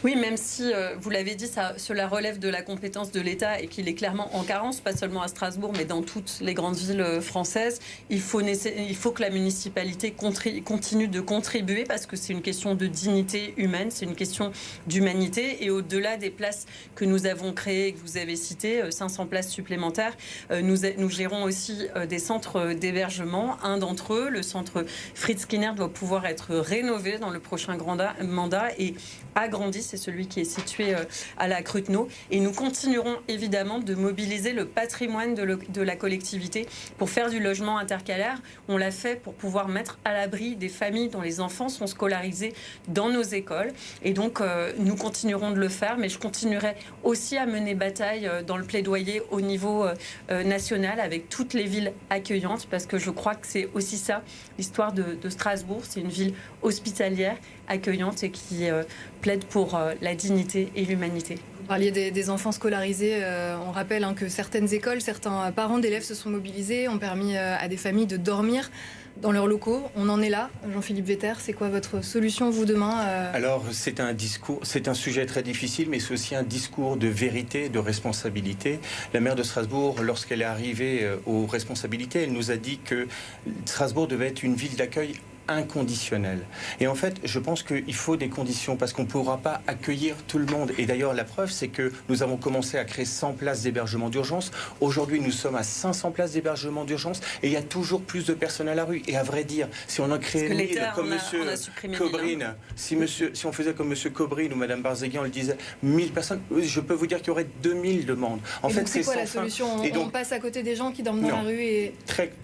Oui, même si, vous l'avez dit, cela relève de la compétence de l'État et qu'il est clairement en carence, pas seulement à Strasbourg, mais dans toutes les grandes villes françaises. Il faut que la municipalité continue de contribuer parce que c'est une question de dignité humaine, c'est une question d'humanité. Et au-delà des places que nous avons créées, que vous avez citées, 500 places supplémentaires, nous gérons aussi des centres d'hébergement. Un d'entre eux, le centre Fritz Skinner, doit pouvoir être rénové dans le prochain mandat et agrandi. C'est celui qui est situé à la Cruteno. Et nous continuerons évidemment de mobiliser le patrimoine de la collectivité pour faire du logement intercalaire. On l'a fait pour pouvoir mettre à l'abri des familles dont les enfants sont scolarisés dans nos écoles. Et donc, nous continuerons de le faire, mais je continuerai aussi à mener bataille dans le plaidoyer au niveau national avec toutes les villes accueillantes, parce que je crois que c'est aussi ça, l'histoire de Strasbourg. C'est une ville hospitalière, accueillante et qui plaide pour la dignité et l'humanité. Vous parliez des enfants scolarisés. On rappelle que certaines écoles, certains parents d'élèves se sont mobilisés, ont permis à des familles de dormir dans leurs locaux. On en est là. Jean-Philippe Vetter, c'est quoi votre solution, vous, demain Alors, c'est un sujet très difficile, mais c'est aussi un discours de vérité, de responsabilité. La maire de Strasbourg, lorsqu'elle est arrivée aux responsabilités, elle nous a dit que Strasbourg devait être une ville d'accueil inconditionnel. Et en fait, je pense qu'il faut des conditions parce qu'on ne pourra pas accueillir tout le monde. Et d'ailleurs, la preuve, c'est que nous avons commencé à créer 100 places d'hébergement d'urgence. Aujourd'hui, nous sommes à 500 places d'hébergement d'urgence et il y a toujours plus de personnes à la rue. Et à vrai dire, si on en créait 1000 comme Monsieur Cobrine, si on faisait comme Monsieur Cobrine ou Madame Barséguian le disait, 1000 personnes, je peux vous dire qu'il y aurait 2000 demandes. En fait, c'est quoi la solution ? On passe à côté des gens qui dorment dans la rue et...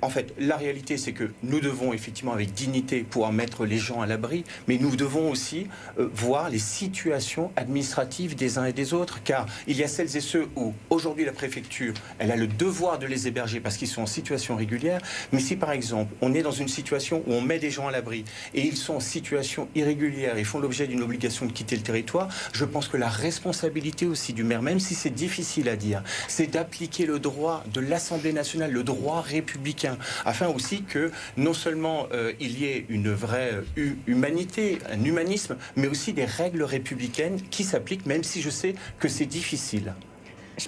En fait, la réalité, c'est que nous devons effectivement, avec dignité, pouvoir mettre les gens à l'abri, mais nous devons aussi voir les situations administratives des uns et des autres, car il y a celles et ceux où aujourd'hui la préfecture, elle a le devoir de les héberger parce qu'ils sont en situation régulière, mais si par exemple on est dans une situation où on met des gens à l'abri et ils sont en situation irrégulière et font l'objet d'une obligation de quitter le territoire, je pense que la responsabilité aussi du maire, même si c'est difficile à dire, c'est d'appliquer le droit de l'Assemblée nationale, le droit républicain, afin aussi que non seulement il y ait une vraie humanité, un humanisme, mais aussi des règles républicaines qui s'appliquent, même si je sais que c'est difficile.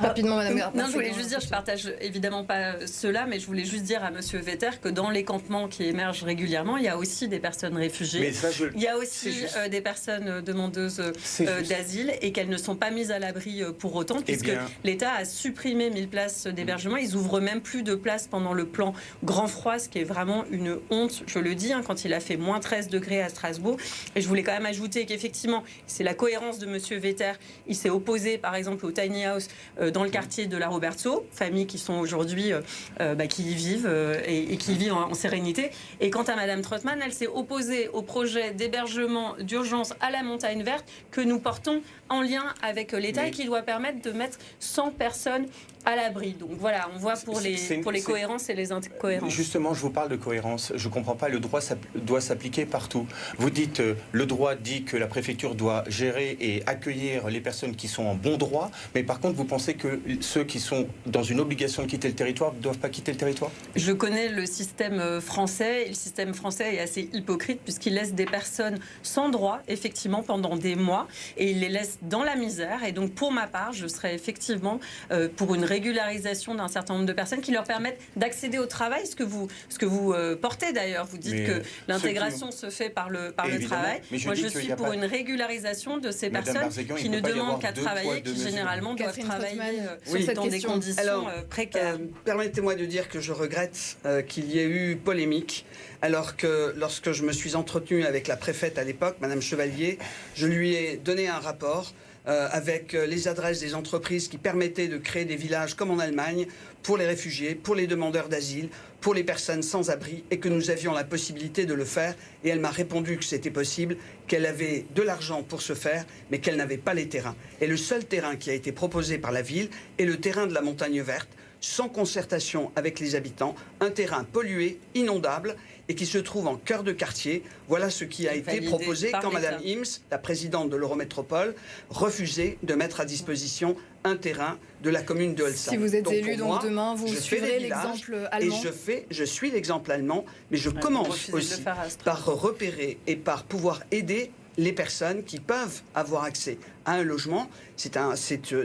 Rapidement, Madame Gard. Non, je voulais juste dire, je partage évidemment pas cela, mais je voulais juste dire à Monsieur Vetter que dans les campements qui émergent régulièrement, il y a aussi des personnes réfugiées. Il y a aussi des personnes demandeuses d'asile et qu'elles ne sont pas mises à l'abri pour autant, puisque l'État a supprimé 1000 places d'hébergement. Ils ouvrent même plus de places pendant le plan grand froid, ce qui est vraiment une honte, je le dis, quand il a fait moins 13 degrés à Strasbourg. Et je voulais quand même ajouter qu'effectivement, c'est la cohérence de Monsieur Vetter. Il s'est opposé, par exemple, au tiny house dans le quartier de la Robertso, familles qui sont aujourd'hui qui y vivent et qui vivent en sérénité. Et quant à Madame Trottmann, elle s'est opposée au projet d'hébergement d'urgence à la Montagne Verte que nous portons en lien avec l'État et qui doit permettre de mettre 100 personnes à l'abri. Donc voilà, on voit pour les cohérences et les incohérences. Justement, je vous parle de cohérence. Je ne comprends pas, le droit doit s'appliquer partout. Vous dites, le droit dit que la préfecture doit gérer et accueillir les personnes qui sont en bon droit, mais par contre, vous pensez que ceux qui sont dans une obligation de quitter le territoire ne doivent pas quitter le territoire ? Je connais le système français, et le système français est assez hypocrite puisqu'il laisse des personnes sans droit, effectivement, pendant des mois, et il les laisse dans la misère. Et donc, pour ma part, je serais effectivement pour une régularisation d'un certain nombre de personnes qui leur permettent d'accéder au travail, ce que vous portez d'ailleurs. Vous dites que l'intégration se fait par le travail. Moi, je suis pour une régularisation de ces personnes qui ne demandent qu'à travailler, qui généralement doivent travailler dans des conditions précaires. Permettez-moi de dire que je regrette qu'il y ait eu polémique alors que lorsque je me suis entretenu avec la préfète à l'époque, Madame Chevalier, je lui ai donné un rapport avec les adresses des entreprises qui permettaient de créer des villages comme en Allemagne pour les réfugiés, pour les demandeurs d'asile, pour les personnes sans abri, et que nous avions la possibilité de le faire. Et elle m'a répondu que c'était possible, qu'elle avait de l'argent pour ce faire, mais qu'elle n'avait pas les terrains. Et le seul terrain qui a été proposé par la ville est le terrain de la Montagne Verte, sans concertation avec les habitants, un terrain pollué, inondable, et qui se trouve en cœur de quartier. Voilà ce qui a été proposé quand Madame Ims, la présidente de l'Eurométropole, refusait de mettre à disposition un terrain de la commune de Olsztyn. Si vous êtes élu, donc demain, vous suivrez l'exemple allemand. Et je suis l'exemple allemand, mais je commence aussi par repérer et par pouvoir aider les personnes qui peuvent avoir accès à un logement. C'est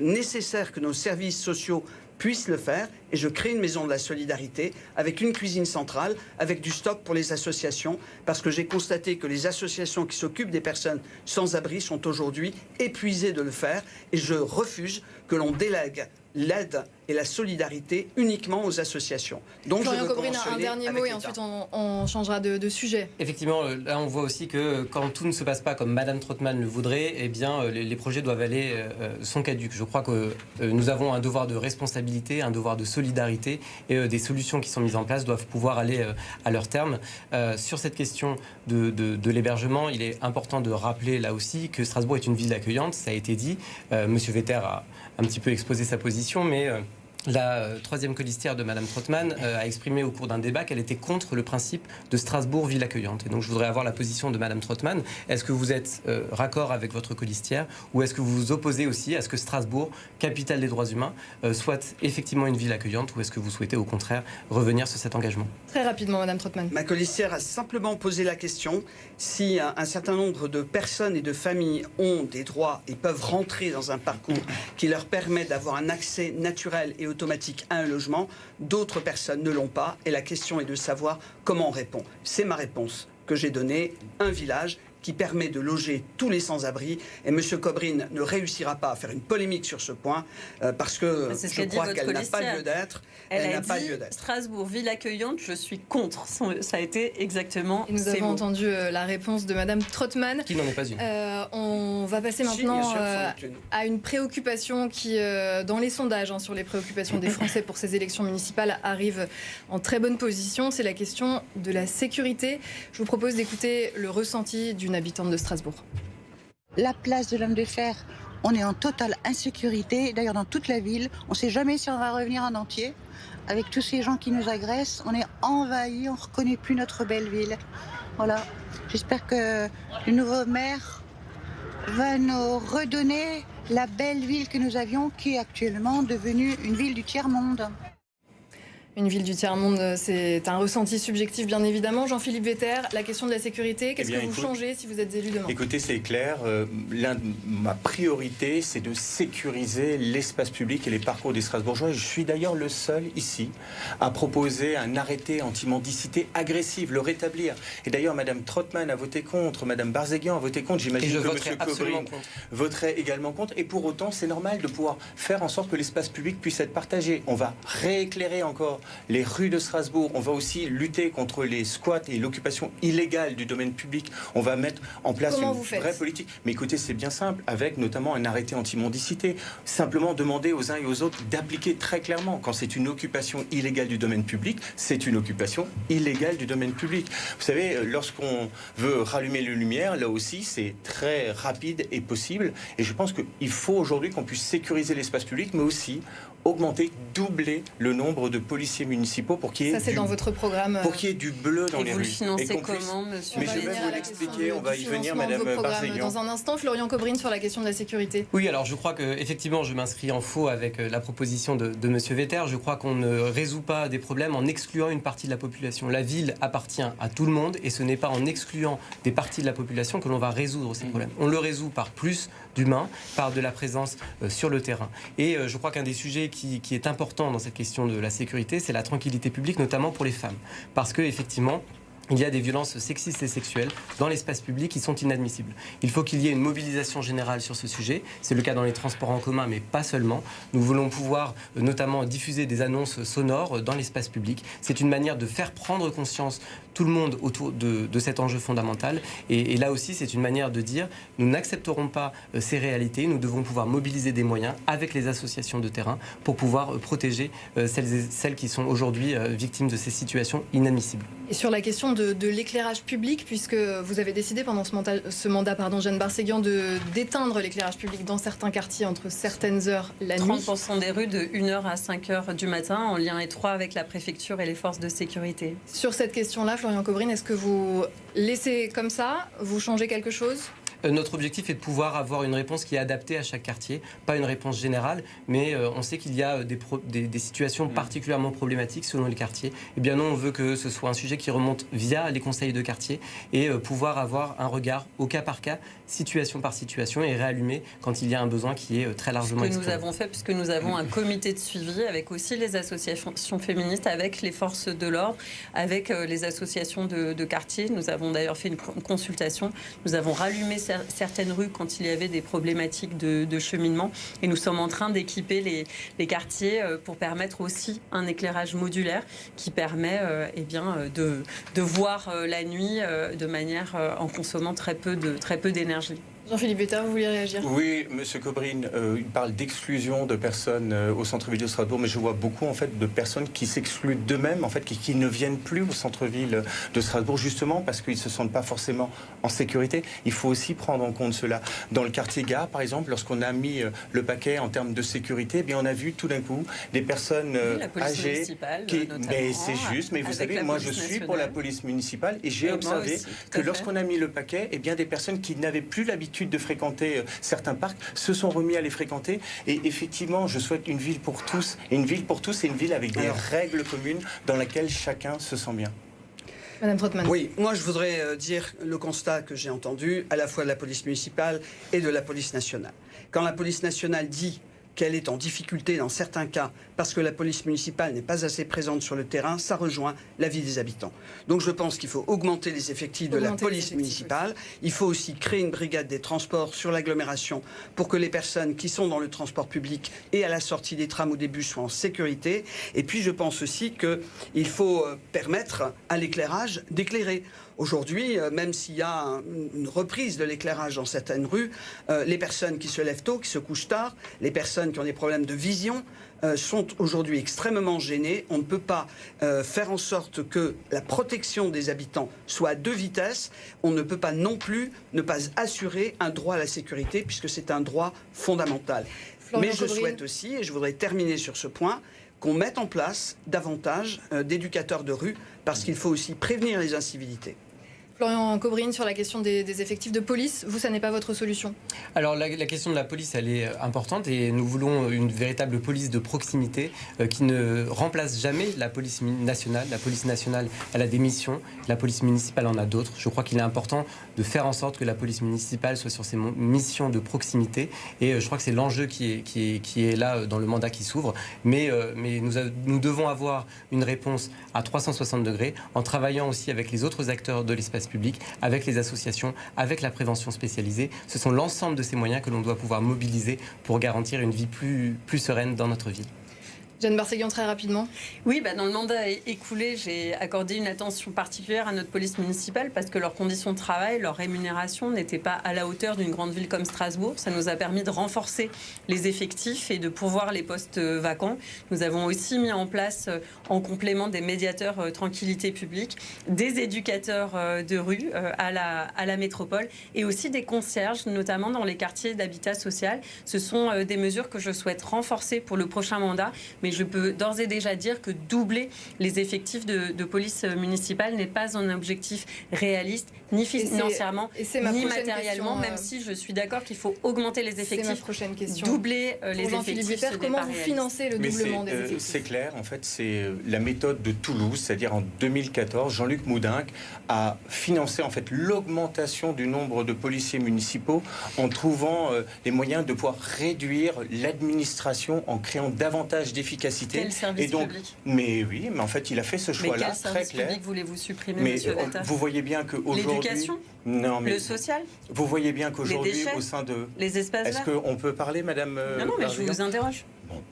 nécessaire que nos services sociaux puissent le faire, et je crée une maison de la solidarité avec une cuisine centrale, avec du stock pour les associations, parce que j'ai constaté que les associations qui s'occupent des personnes sans abri sont aujourd'hui épuisées de le faire, et je refuse que l'on délègue l'aide et la solidarité uniquement aux associations. Donc Florian Cobbrine, un dernier mot et ensuite on changera de sujet. Effectivement, là on voit aussi que quand tout ne se passe pas comme Madame Trottmann le voudrait, eh bien les projets doivent aller sont caducs. Je crois que nous avons un devoir de responsabilité, un devoir de solidarité, et des solutions qui sont mises en place doivent pouvoir aller à leur terme. Sur cette question de l'hébergement, il est important de rappeler là aussi que Strasbourg est une ville accueillante, ça a été dit. Monsieur Vetter a un petit peu exposé sa position, mais la troisième colistière de Madame Trottmann a exprimé au cours d'un débat qu'elle était contre le principe de Strasbourg ville accueillante. Et donc je voudrais avoir la position de Madame Trottmann. Est-ce que vous êtes raccord avec votre colistière, ou est-ce que vous vous opposez aussi à ce que Strasbourg, capitale des droits humains, soit effectivement une ville accueillante, ou est-ce que vous souhaitez au contraire revenir sur cet engagement? Très rapidement, Madame Trottmann. Ma colistière a simplement posé la question si un certain nombre de personnes et de familles ont des droits et peuvent rentrer dans un parcours qui leur permet d'avoir un accès naturel et automatique à un logement, d'autres personnes ne l'ont pas, et la question est de savoir comment on répond. C'est ma réponse que j'ai donnée, un village qui permet de loger tous les sans-abri, et M. Cobbrine ne réussira pas à faire une polémique sur ce point, parce que je crois qu'elle n'a pas lieu d'être. Elle a dit Strasbourg, ville accueillante, je suis contre. Ça a été exactement et nous avons entendu la réponse de Madame Trottmann. Qui n'en est pas une. On va passer maintenant à une préoccupation qui, dans les sondages sur les préoccupations des Français pour ces élections municipales, arrive en très bonne position. C'est la question de la sécurité. Je vous propose d'écouter le ressenti d'une habitante de Strasbourg. La place de l'homme de fer, on est en totale insécurité. D'ailleurs, dans toute la ville, on ne sait jamais si on va revenir en entier. Avec tous ces gens qui nous agressent, on est envahis, on ne reconnaît plus notre belle ville. Voilà. J'espère que le nouveau maire va nous redonner la belle ville que nous avions, qui est actuellement devenue une ville du tiers-monde. Une ville du tiers-monde, c'est un ressenti subjectif, bien évidemment. Jean-Philippe Vetter, la question de la sécurité, qu'est-ce que vous changez si vous êtes élu demain? Écoutez, c'est clair. Ma priorité, c'est de sécuriser l'espace public et les parcours des Strasbourgeois. Je suis d'ailleurs le seul ici à proposer un arrêté anti-mendicité agressive, le rétablir. Et d'ailleurs, Madame Trottmann a voté contre, Madame Barzéguian a voté contre. J'imagine que Monsieur Cobbrine voterait également contre. Et pour autant, c'est normal de pouvoir faire en sorte que l'espace public puisse être partagé. On va rééclairer encore les rues de Strasbourg. On va aussi lutter contre les squats et l'occupation illégale du domaine public. On va mettre en place une vraie politique. Mais écoutez, c'est bien simple, avec notamment un arrêté anti-mendicité. Simplement demander aux uns et aux autres d'appliquer très clairement. Quand c'est une occupation illégale du domaine public, c'est une occupation illégale du domaine public. Vous savez, lorsqu'on veut rallumer les lumières, là aussi, c'est très rapide et possible. Et je pense qu'il faut aujourd'hui qu'on puisse sécuriser l'espace public, mais aussi augmenter, doubler le nombre de policiers municipaux pour qu'il y ait dans votre programme. Pour qu'il y ait du bleu dans les rues. Et vous le financez comment, monsieur? Mais je vais vous l'expliquer, on va y venir, Madame Barzéguian. Dans un instant, Florian Cobbrine sur la question de la sécurité. Oui, alors je crois que effectivement, je m'inscris en faux avec la proposition de monsieur Vetter. Je crois qu'on ne résout pas des problèmes en excluant une partie de la population. La ville appartient à tout le monde, et ce n'est pas en excluant des parties de la population que l'on va résoudre ces problèmes. On le résout par plus d'humains, par de la présence sur le terrain. Et je crois qu'un des sujets qui est important dans cette question de la sécurité, c'est la tranquillité publique, notamment pour les femmes. Parce que effectivement, il y a des violences sexistes et sexuelles dans l'espace public qui sont inadmissibles. Il faut qu'il y ait une mobilisation générale sur ce sujet. C'est le cas dans les transports en commun, mais pas seulement. Nous voulons pouvoir notamment diffuser des annonces sonores dans l'espace public. C'est une manière de faire prendre conscience tout le monde autour de cet enjeu fondamental. Et là aussi, c'est une manière de dire, nous n'accepterons pas ces réalités, nous devons pouvoir mobiliser des moyens avec les associations de terrain pour pouvoir protéger celles qui sont aujourd'hui victimes de ces situations inadmissibles. Et sur la question de l'éclairage public, puisque vous avez décidé pendant ce mandat, Jeanne Barséguian, d'éteindre l'éclairage public dans certains quartiers entre certaines heures la nuit. 30% des rues de 1h à 5h du matin, en lien étroit avec la préfecture et les forces de sécurité. Sur cette question-là, Florian Cobrine, est-ce que vous laissez comme ça, vous changez quelque chose ? Notre objectif est de pouvoir avoir une réponse qui est adaptée à chaque quartier, pas une réponse générale, mais on sait qu'il y a des situations particulièrement problématiques selon les quartiers. Eh bien non, on veut que ce soit un sujet qui remonte via les conseils de quartier et pouvoir avoir un regard au cas par cas, situation par situation et réallumer quand il y a un besoin qui est très largement exprimé. Ce que nous avons fait, puisque nous avons un comité de suivi avec aussi les associations féministes, avec les forces de l'ordre, avec les associations de quartier. Nous avons d'ailleurs fait une consultation. Nous avons rallumé certaines rues quand il y avait des problématiques de cheminement et nous sommes en train d'équiper les quartiers pour permettre aussi un éclairage modulaire qui permet de voir la nuit de manière en consommant très peu d'énergie. Jean-Philippe Vetter, vous voulez réagir ? Oui, Monsieur Cobrine, il parle d'exclusion de personnes au centre-ville de Strasbourg, mais je vois beaucoup en fait de personnes qui s'excluent d'eux-mêmes, en fait, qui ne viennent plus au centre-ville de Strasbourg, justement parce qu'ils ne se sentent pas forcément en sécurité. Il faut aussi prendre en compte cela. Dans le quartier Gare, par exemple, lorsqu'on a mis le paquet en termes de sécurité, eh bien, on a vu tout d'un coup des personnes âgées. Mais c'est juste, mais vous savez, moi je suis pour la police municipale et j'ai observé que lorsqu'on a mis le paquet, eh bien, des personnes qui n'avaient plus l'habitude de fréquenter certains parcs se sont remis à les fréquenter. Et effectivement, je souhaite une ville pour tous. Et une ville pour tous, c'est une ville avec des règles communes dans laquelle chacun se sent bien. Madame Trottmann. Oui, moi je voudrais dire le constat que j'ai entendu à la fois de la police municipale et de la police nationale. Quand la police nationale dit qu'elle est en difficulté dans certains cas parce que la police municipale n'est pas assez présente sur le terrain, ça rejoint l'avis des habitants. Donc je pense qu'il faut augmenter les effectifs de la police municipale. Il faut aussi créer une brigade des transports sur l'agglomération pour que les personnes qui sont dans le transport public et à la sortie des trams ou des bus soient en sécurité. Et puis je pense aussi qu'il faut permettre à l'éclairage d'éclairer. Aujourd'hui, même s'il y a une reprise de l'éclairage dans certaines rues, les personnes qui se lèvent tôt, qui se couchent tard, les personnes qui ont des problèmes de vision sont aujourd'hui extrêmement gênées. On ne peut pas faire en sorte que la protection des habitants soit à deux vitesses. On ne peut pas non plus ne pas assurer un droit à la sécurité puisque c'est un droit fondamental. Mais je souhaite aussi, et je voudrais terminer sur ce point, qu'on mette en place davantage d'éducateurs de rue parce qu'il faut aussi prévenir les incivilités. Florian Cobrine, sur la question des effectifs de police, vous, ça n'est pas votre solution ? Alors la question de la police, elle est importante et nous voulons une véritable police de proximité qui ne remplace jamais la police nationale. La police nationale, elle a des missions, la police municipale en a d'autres. Je crois qu'il est important de faire en sorte que la police municipale soit sur ses missions de proximité et je crois que c'est l'enjeu qui est là dans le mandat qui s'ouvre. Mais nous devons avoir une réponse à 360 degrés en travaillant aussi avec les autres acteurs de l'espace public, avec les associations, avec la prévention spécialisée. Ce sont l'ensemble de ces moyens que l'on doit pouvoir mobiliser pour garantir une vie plus sereine dans notre ville. Jeanne Barséguian, très rapidement. Oui, dans le mandat écoulé, j'ai accordé une attention particulière à notre police municipale parce que leurs conditions de travail, leur rémunération n'étaient pas à la hauteur d'une grande ville comme Strasbourg. Ça nous a permis de renforcer les effectifs et de pourvoir les postes vacants. Nous avons aussi mis en place, en complément des médiateurs tranquillité publique, des éducateurs de rue à la métropole et aussi des concierges, notamment dans les quartiers d'habitat social. Ce sont des mesures que je souhaite renforcer pour le prochain mandat, mais je peux d'ores et déjà dire que doubler les effectifs de police municipale n'est pas un objectif réaliste, ni financièrement, ni matériellement, même si je suis d'accord qu'il faut augmenter les effectifs, ma prochaine question. Doubler les effectifs. Comment vous financez le doublement des effectifs ? C'est clair, en fait, c'est la méthode de Toulouse, c'est-à-dire en 2014, Jean-Luc Moudinque a financé en fait l'augmentation du nombre de policiers municipaux en trouvant les moyens de pouvoir réduire l'administration en créant davantage d'efficacité. Quel service public ? Mais oui, mais en fait, il a fait ce choix-là très clair. Quel service public voulez-vous supprimer, mais monsieur Vetter ? Vous voyez bien qu'aujourd'hui... L'éducation ? Non, mais le social ? Vous voyez bien qu'aujourd'hui, au sein de... Les espaces verts ? Est-ce qu'on peut parler, madame Non, mais je vous interroge. Bon.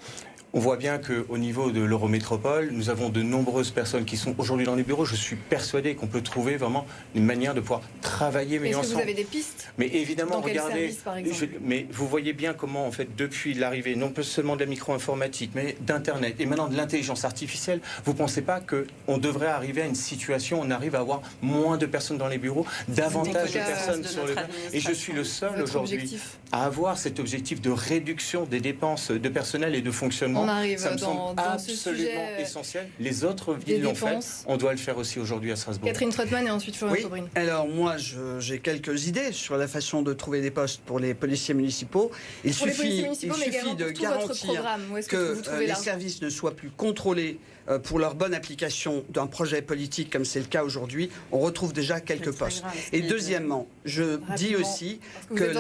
On voit bien qu'au niveau de l'Eurométropole, nous avons de nombreuses personnes qui sont aujourd'hui dans les bureaux. Je suis persuadé qu'on peut trouver vraiment une manière de pouvoir travailler mieux ensemble. Est-ce que vous avez des pistes? Mais évidemment, dans quel regardez, service, par exemple mais vous voyez bien comment, en fait, depuis l'arrivée, non pas seulement de la micro-informatique, mais d'Internet et maintenant de l'intelligence artificielle, vous ne pensez pas qu'on devrait arriver à une situation où on arrive à avoir moins de personnes dans les bureaux, davantage de personnes sur le... Et je suis le seul aujourd'hui à avoir cet objectif de réduction des dépenses de personnel et de fonctionnement. On arrive ça me semble dans absolument ce sujet essentiel. Les autres villes l'ont fait. On doit le faire aussi aujourd'hui à Strasbourg. Catherine Trottmann et ensuite Florian Cobrin. Alors moi, j'ai quelques idées sur la façon de trouver des postes pour les policiers municipaux. Il suffit de garantir que les services ne soient plus contrôlés pour leur bonne application d'un projet politique comme c'est le cas aujourd'hui. On retrouve déjà quelques postes. Et deuxièmement, je dis aussi que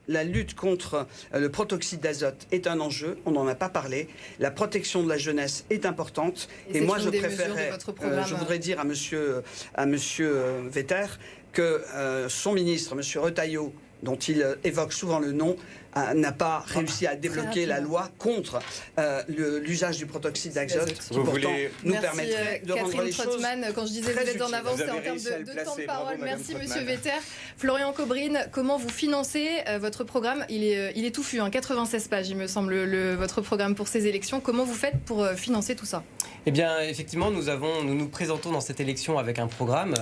la lutte contre le protoxyde d'azote est un enjeu. On n'en a pas parlé. La protection de la jeunesse est importante. Et moi, je préférerais, je voudrais dire à monsieur Vetter que son ministre, monsieur Retailleau, dont il évoque souvent le nom, n'a pas réussi à débloquer la loi contre l'usage du protoxyde d'azote, qui pourtant nous permettrait de rendre les choses quand je disais vous êtes en avance, c'est en termes de temps de parole. Merci Monsieur Vetter. Florian Cobrin, comment vous financez votre programme? Il est touffu, 96 pages, il me semble, votre programme pour ces élections. Comment vous faites pour financer tout ça? Eh bien, effectivement, nous nous présentons dans cette élection avec un programme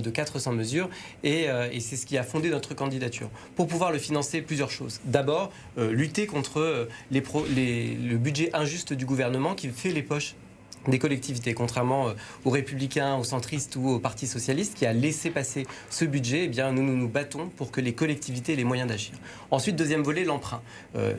de 400 mesures, et c'est ce qui a fondé notre candidature. Pour pouvoir le financer, plusieurs choses. D'abord, lutter contre le budget injuste du gouvernement qui fait les poches des collectivités, contrairement aux Républicains, aux centristes ou au Parti socialiste qui a laissé passer ce budget. Eh bien, nous nous battons pour que les collectivités aient les moyens d'agir. Ensuite, deuxième volet, l'emprunt.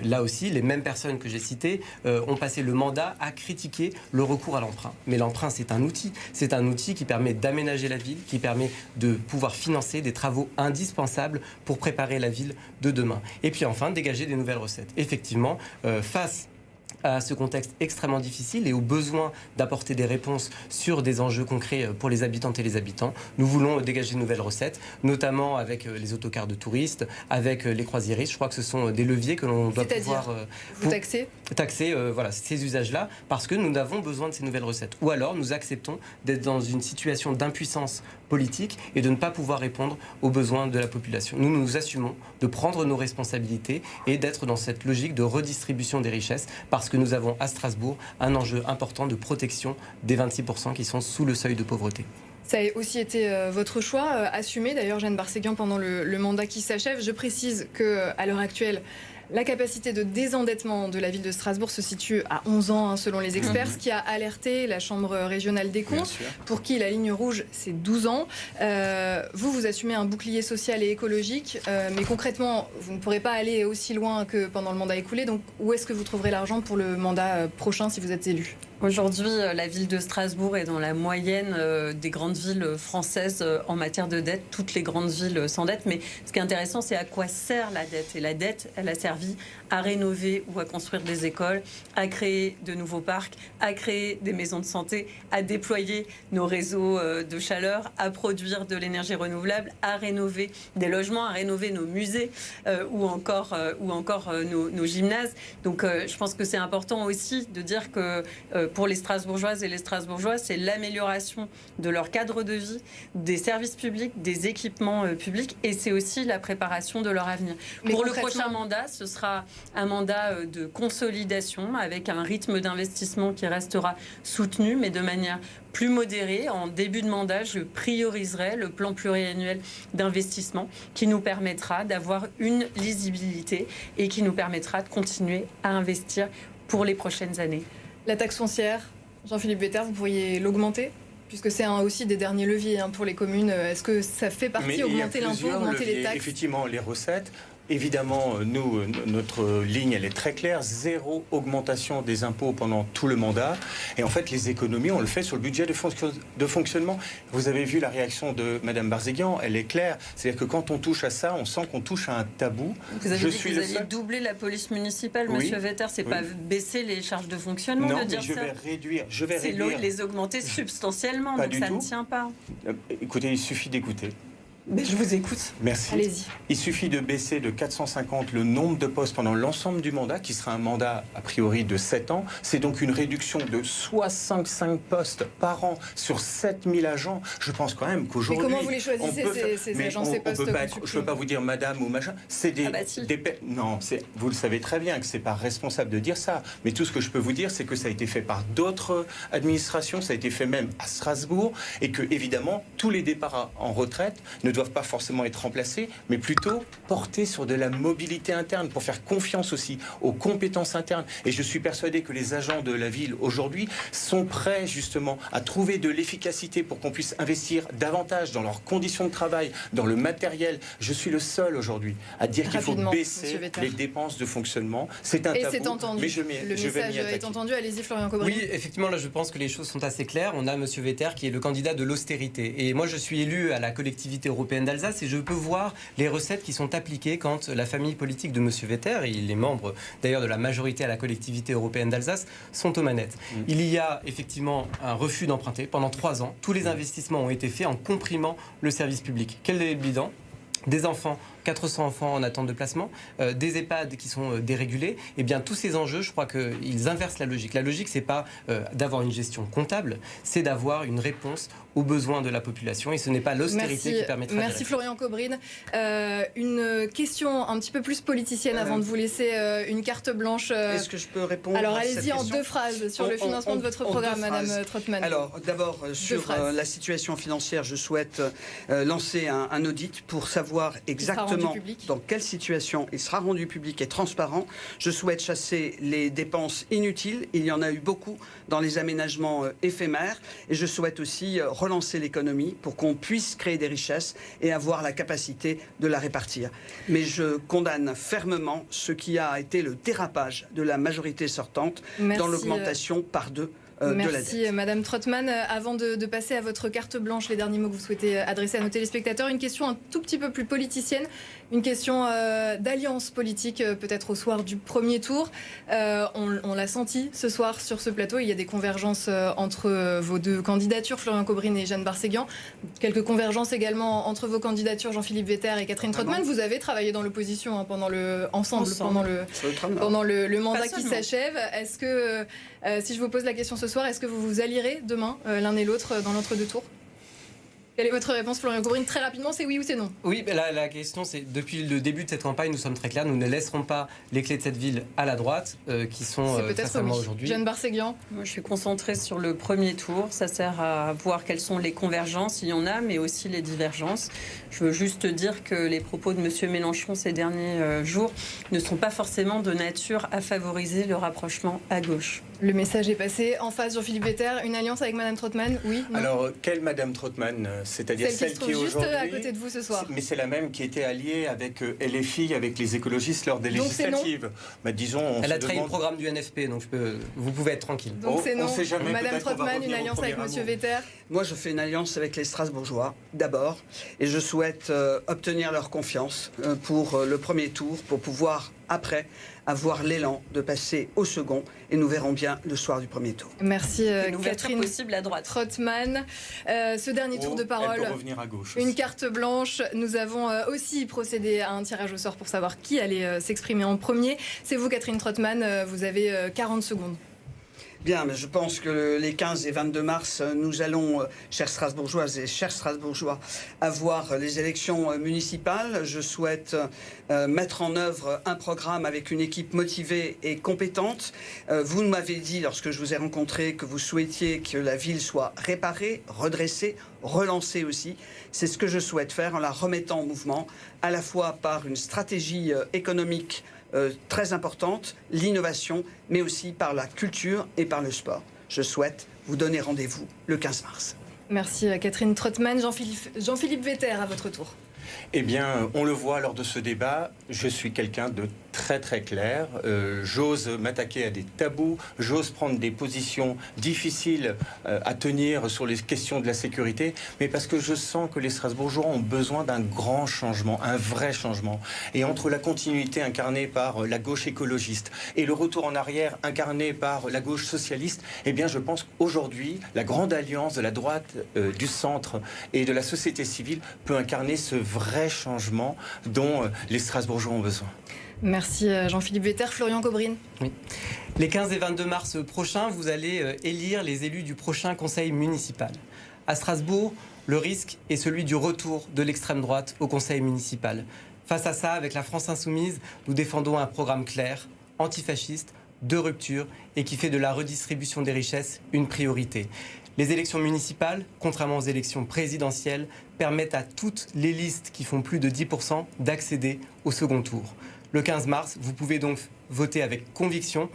Là aussi, les mêmes personnes que j'ai citées ont passé le mandat à critiquer le recours à l'emprunt. Mais l'emprunt, c'est un outil. C'est un outil qui permet d'aménager la ville, qui permet de pouvoir financer des travaux indispensables pour préparer la ville de demain. Et puis enfin, dégager des nouvelles recettes. Effectivement, face à ce contexte extrêmement difficile et au besoin d'apporter des réponses sur des enjeux concrets pour les habitantes et les habitants, nous voulons dégager de nouvelles recettes, notamment avec les autocars de touristes, avec les croisiéristes. Je crois que ce sont des leviers que l'on doit pouvoir taxer voilà, ces usages-là, parce que nous avons besoin de ces nouvelles recettes. Ou alors nous acceptons d'être dans une situation d'impuissance politique et de ne pas pouvoir répondre aux besoins de la population. Nous nous assumons de prendre nos responsabilités et d'être dans cette logique de redistribution des richesses, parce que nous avons à Strasbourg un enjeu important de protection des 26% qui sont sous le seuil de pauvreté. Ça a aussi été votre choix, assumé d'ailleurs, Jeanne Barséguian, pendant le mandat qui s'achève. Je précise qu'à l'heure actuelle, la capacité de désendettement de la ville de Strasbourg se situe à 11 ans, selon les experts, ce qui a alerté la Chambre régionale des comptes, pour qui la ligne rouge, c'est 12 ans. Vous assumez un bouclier social et écologique, mais concrètement, vous ne pourrez pas aller aussi loin que pendant le mandat écoulé. Donc, où est-ce que vous trouverez l'argent pour le mandat prochain si vous êtes élu ? Aujourd'hui, la ville de Strasbourg est dans la moyenne des grandes villes françaises en matière de dette. Toutes les grandes villes s'endettent. Mais ce qui est intéressant, c'est à quoi sert la dette. Et la dette, elle a servi à rénover ou à construire des écoles, à créer de nouveaux parcs, à créer des maisons de santé, à déployer nos réseaux de chaleur, à produire de l'énergie renouvelable, à rénover des logements, à rénover nos musées ou encore nos gymnases. Donc je pense que c'est important aussi de dire que pour les Strasbourgeoises et les Strasbourgeois, c'est l'amélioration de leur cadre de vie, des services publics, des équipements publics, et c'est aussi la préparation de leur avenir. Pour le prochain mandat, ce sera un mandat de consolidation avec un rythme d'investissement qui restera soutenu, mais de manière plus modérée. En début de mandat, je prioriserai le plan pluriannuel d'investissement qui nous permettra d'avoir une lisibilité et qui nous permettra de continuer à investir pour les prochaines années. La taxe foncière, Jean-Philippe Vetter, vous pourriez l'augmenter ? Puisque c'est aussi des derniers leviers pour les communes. Est-ce que ça fait partie, augmenter l'impôt, augmenter les taxes ? Effectivement, les recettes. Évidemment, nous, notre ligne, elle est très claire. 0 augmentation des impôts pendant tout le mandat. Et en fait, les économies, on le fait sur le budget de fonctionnement. Vous avez vu la réaction de Mme Barséguian, elle est claire. C'est-à-dire que quand on touche à ça, on sent qu'on touche à un tabou. Vous avez dit que vous alliez doubler la police municipale, Monsieur Vetter. C'est pas baisser les charges de fonctionnement de dire ça. Je vais réduire. Les augmenter substantiellement, donc ça ne tient pas. Écoutez, il suffit d'écouter. Mais je vous écoute. Merci. Allez-y. Il suffit de baisser de 450 le nombre de postes pendant l'ensemble du mandat, qui sera un mandat a priori de 7 ans. C'est donc une réduction de 65 postes par an sur 7000 agents. Je pense quand même qu'aujourd'hui... Mais comment vous les choisissez, ces agents, ces postes? Je ne peux pas vous dire madame ou machin. C'est des... Si. Non, vous le savez très bien que ce n'est pas responsable de dire ça. Mais tout ce que je peux vous dire, c'est que ça a été fait par d'autres administrations, ça a été fait même à Strasbourg, et que, évidemment, tous les départs en retraite ne doivent pas forcément être remplacés, mais plutôt portés sur de la mobilité interne, pour faire confiance aussi aux compétences internes. Et je suis persuadé que les agents de la ville, aujourd'hui, sont prêts, justement, à trouver de l'efficacité pour qu'on puisse investir davantage dans leurs conditions de travail, dans le matériel. Je suis le seul, aujourd'hui, à dire qu'il faut baisser les dépenses de fonctionnement. C'est un tabou, c'est entendu. Mais le je vais m'y message est entendu. Allez-y, Florian Cobry. Oui, effectivement, là, je pense que les choses sont assez claires. On a Monsieur Vetter qui est le candidat de l'austérité. Et moi, je suis élu à la collectivité européenne d'Alsace et je peux voir les recettes qui sont appliquées quand la famille politique de M. Vetter, et il est membre d'ailleurs de la majorité à la collectivité européenne d'Alsace, sont aux manettes. Il y a effectivement un refus d'emprunter. Pendant 3 ans, tous les investissements ont été faits en comprimant le service public. Quel est le bilan ? Des enfants, 400 enfants en attente de placement, des EHPAD qui sont dérégulés, et bien tous ces enjeux, je crois qu'ils inversent la logique. La logique, c'est pas d'avoir une gestion comptable, c'est d'avoir une réponse aux besoins de la population, et ce n'est pas l'austérité qui permettra. Merci Florian Cobry. Une question un petit peu plus politicienne avant de vous laisser une carte blanche. Est-ce que je peux répondre? Alors allez-y en 2 phrases sur le financement de votre programme, Madame Trottmann. Alors d'abord sur la situation financière, je souhaite lancer un audit pour savoir exactement dans quelle situation il sera rendu public et transparent. Je souhaite chasser les dépenses inutiles. Il y en a eu beaucoup dans les aménagements éphémères. Et je souhaite aussi relancer l'économie pour qu'on puisse créer des richesses et avoir la capacité de la répartir. Mais je condamne fermement ce qui a été le dérapage de la majorité sortante dans l'augmentation par 2 Merci Madame Trottmann. Avant de passer à votre carte blanche, les derniers mots que vous souhaitez adresser à nos téléspectateurs, une question un tout petit peu plus politicienne, une question d'alliance politique, peut-être au soir du premier tour. On l'a senti ce soir sur ce plateau, il y a des convergences entre vos 2 candidatures, Florian Cobry et Jeanne Barséguian. Quelques convergences également entre vos candidatures, Jean-Philippe Vetter et Catherine Trottmann. Vous avez travaillé dans l'opposition pendant le mandat qui s'achève. Est-ce que, si je vous pose la question ce soir, est-ce que vous vous allierez demain l'un et l'autre dans l'entre-deux tours? Quelle est votre réponse, Florian Cobry? Très rapidement, c'est oui ou c'est non? Oui, la question, c'est depuis le début de cette campagne, nous sommes très clairs. Nous ne laisserons pas les clés de cette ville à la droite, qui sont face à moi aujourd'hui. Jeanne Barséguian. Moi, je suis concentrée sur le premier tour. Ça sert à voir quelles sont les convergences, il y en a, mais aussi les divergences. Je veux juste dire que les propos de M. Mélenchon ces derniers jours ne sont pas forcément de nature à favoriser le rapprochement à gauche. Le message est passé. En face, Jean-Philippe Vetter, une alliance avec Mme Trottmann, oui, non? Alors, quelle Mme Trottmann? C'est-à-dire celle qui est juste à côté de vous ce soir. Mais c'est la même qui était alliée avec LFI, avec les écologistes lors des législatives. Bah, disons, elle a trahi le programme du NFP, donc vous pouvez être tranquille. Donc c'est non. Mme Trottmann, une alliance avec M. Vetter. Moi, je fais une alliance avec les Strasbourgeois, d'abord, et je souhaite obtenir leur confiance pour le premier tour, pour pouvoir, après, avoir l'élan de passer au second, et nous verrons bien le soir du premier tour. Merci Catherine possible à droite. Trottmann. Ce dernier tour de parole, elle peut revenir à gauche une carte blanche. Nous avons aussi procédé à un tirage au sort pour savoir qui allait s'exprimer en premier. C'est vous, Catherine Trottmann, vous avez 40 secondes. Bien, mais je pense que les 15 et 22 mars, nous allons, chères Strasbourgeoises et chers Strasbourgeois, avoir les élections municipales. Je souhaite mettre en œuvre un programme avec une équipe motivée et compétente. Vous m'avez dit, lorsque je vous ai rencontré, que vous souhaitiez que la ville soit réparée, redressée, relancée aussi. C'est ce que je souhaite faire en la remettant en mouvement, à la fois par une stratégie économique très importante, l'innovation, mais aussi par la culture et par le sport. Je souhaite vous donner rendez-vous le 15 mars. Merci Catherine Trottmann. Jean-Philippe Vetter, à votre tour. Eh bien, on le voit lors de ce débat, je suis quelqu'un de très très clair. J'ose m'attaquer à des tabous, j'ose prendre des positions difficiles à tenir sur les questions de la sécurité, mais parce que je sens que les Strasbourgeois ont besoin d'un grand changement, un vrai changement. Et entre la continuité incarnée par la gauche écologiste et le retour en arrière incarné par la gauche socialiste, eh bien, je pense qu'aujourd'hui, la grande alliance de la droite, du centre et de la société civile peut incarner ce vrai changement dont les Strasbourgeois ont besoin. Merci Jean-Philippe Vetter. Florian Cobbrine. Oui. Les 15 et 22 mars prochains, vous allez élire les élus du prochain conseil municipal. À Strasbourg, le risque est celui du retour de l'extrême droite au conseil municipal. Face à ça, avec la France Insoumise, nous défendons un programme clair, antifasciste, de rupture et qui fait de la redistribution des richesses une priorité. Les élections municipales, contrairement aux élections présidentielles, permettent à toutes les listes qui font plus de 10% d'accéder au second tour. Le 15 mars, vous pouvez donc voter avec conviction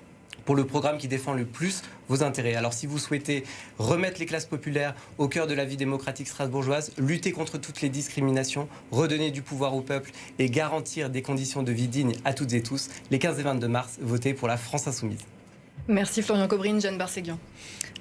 pour le programme qui défend le plus vos intérêts. Alors si vous souhaitez remettre les classes populaires au cœur de la vie démocratique strasbourgeoise, lutter contre toutes les discriminations, redonner du pouvoir au peuple et garantir des conditions de vie dignes à toutes et tous, les 15 et 22 mars, votez pour la France Insoumise. Merci Florian Cobbrine. Jeanne Barséguian.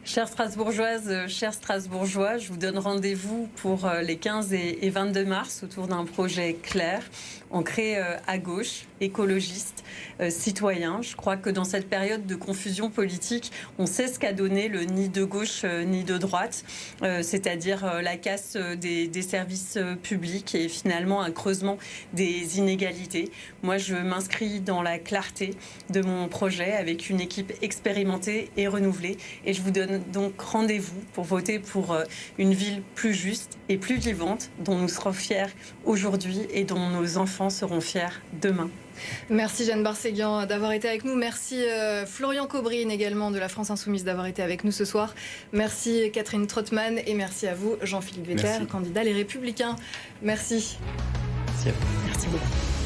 Chères Strasbourgeoises, chers Strasbourgeois, je vous donne rendez-vous pour les 15 et 22 mars autour d'un projet clair, ancré à gauche, écologiste, citoyen. Je crois que dans cette période de confusion politique, on sait ce qu'a donné le ni de gauche ni de droite, c'est-à-dire la casse des services publics et finalement un creusement des inégalités. Moi, je m'inscris dans la clarté de mon projet avec une équipe expérimentée et renouvelée et je vous donne donc rendez-vous pour voter pour une ville plus juste et plus vivante dont nous serons fiers aujourd'hui et dont nos enfants seront fiers demain. Merci Jeanne Barséguian d'avoir été avec nous. Merci Florian Cobbrine également de la France Insoumise d'avoir été avec nous ce soir. Merci Catherine Trottmann et merci à vous Jean-Philippe Vetter, candidat Les Républicains. Merci. Merci à vous. Merci beaucoup.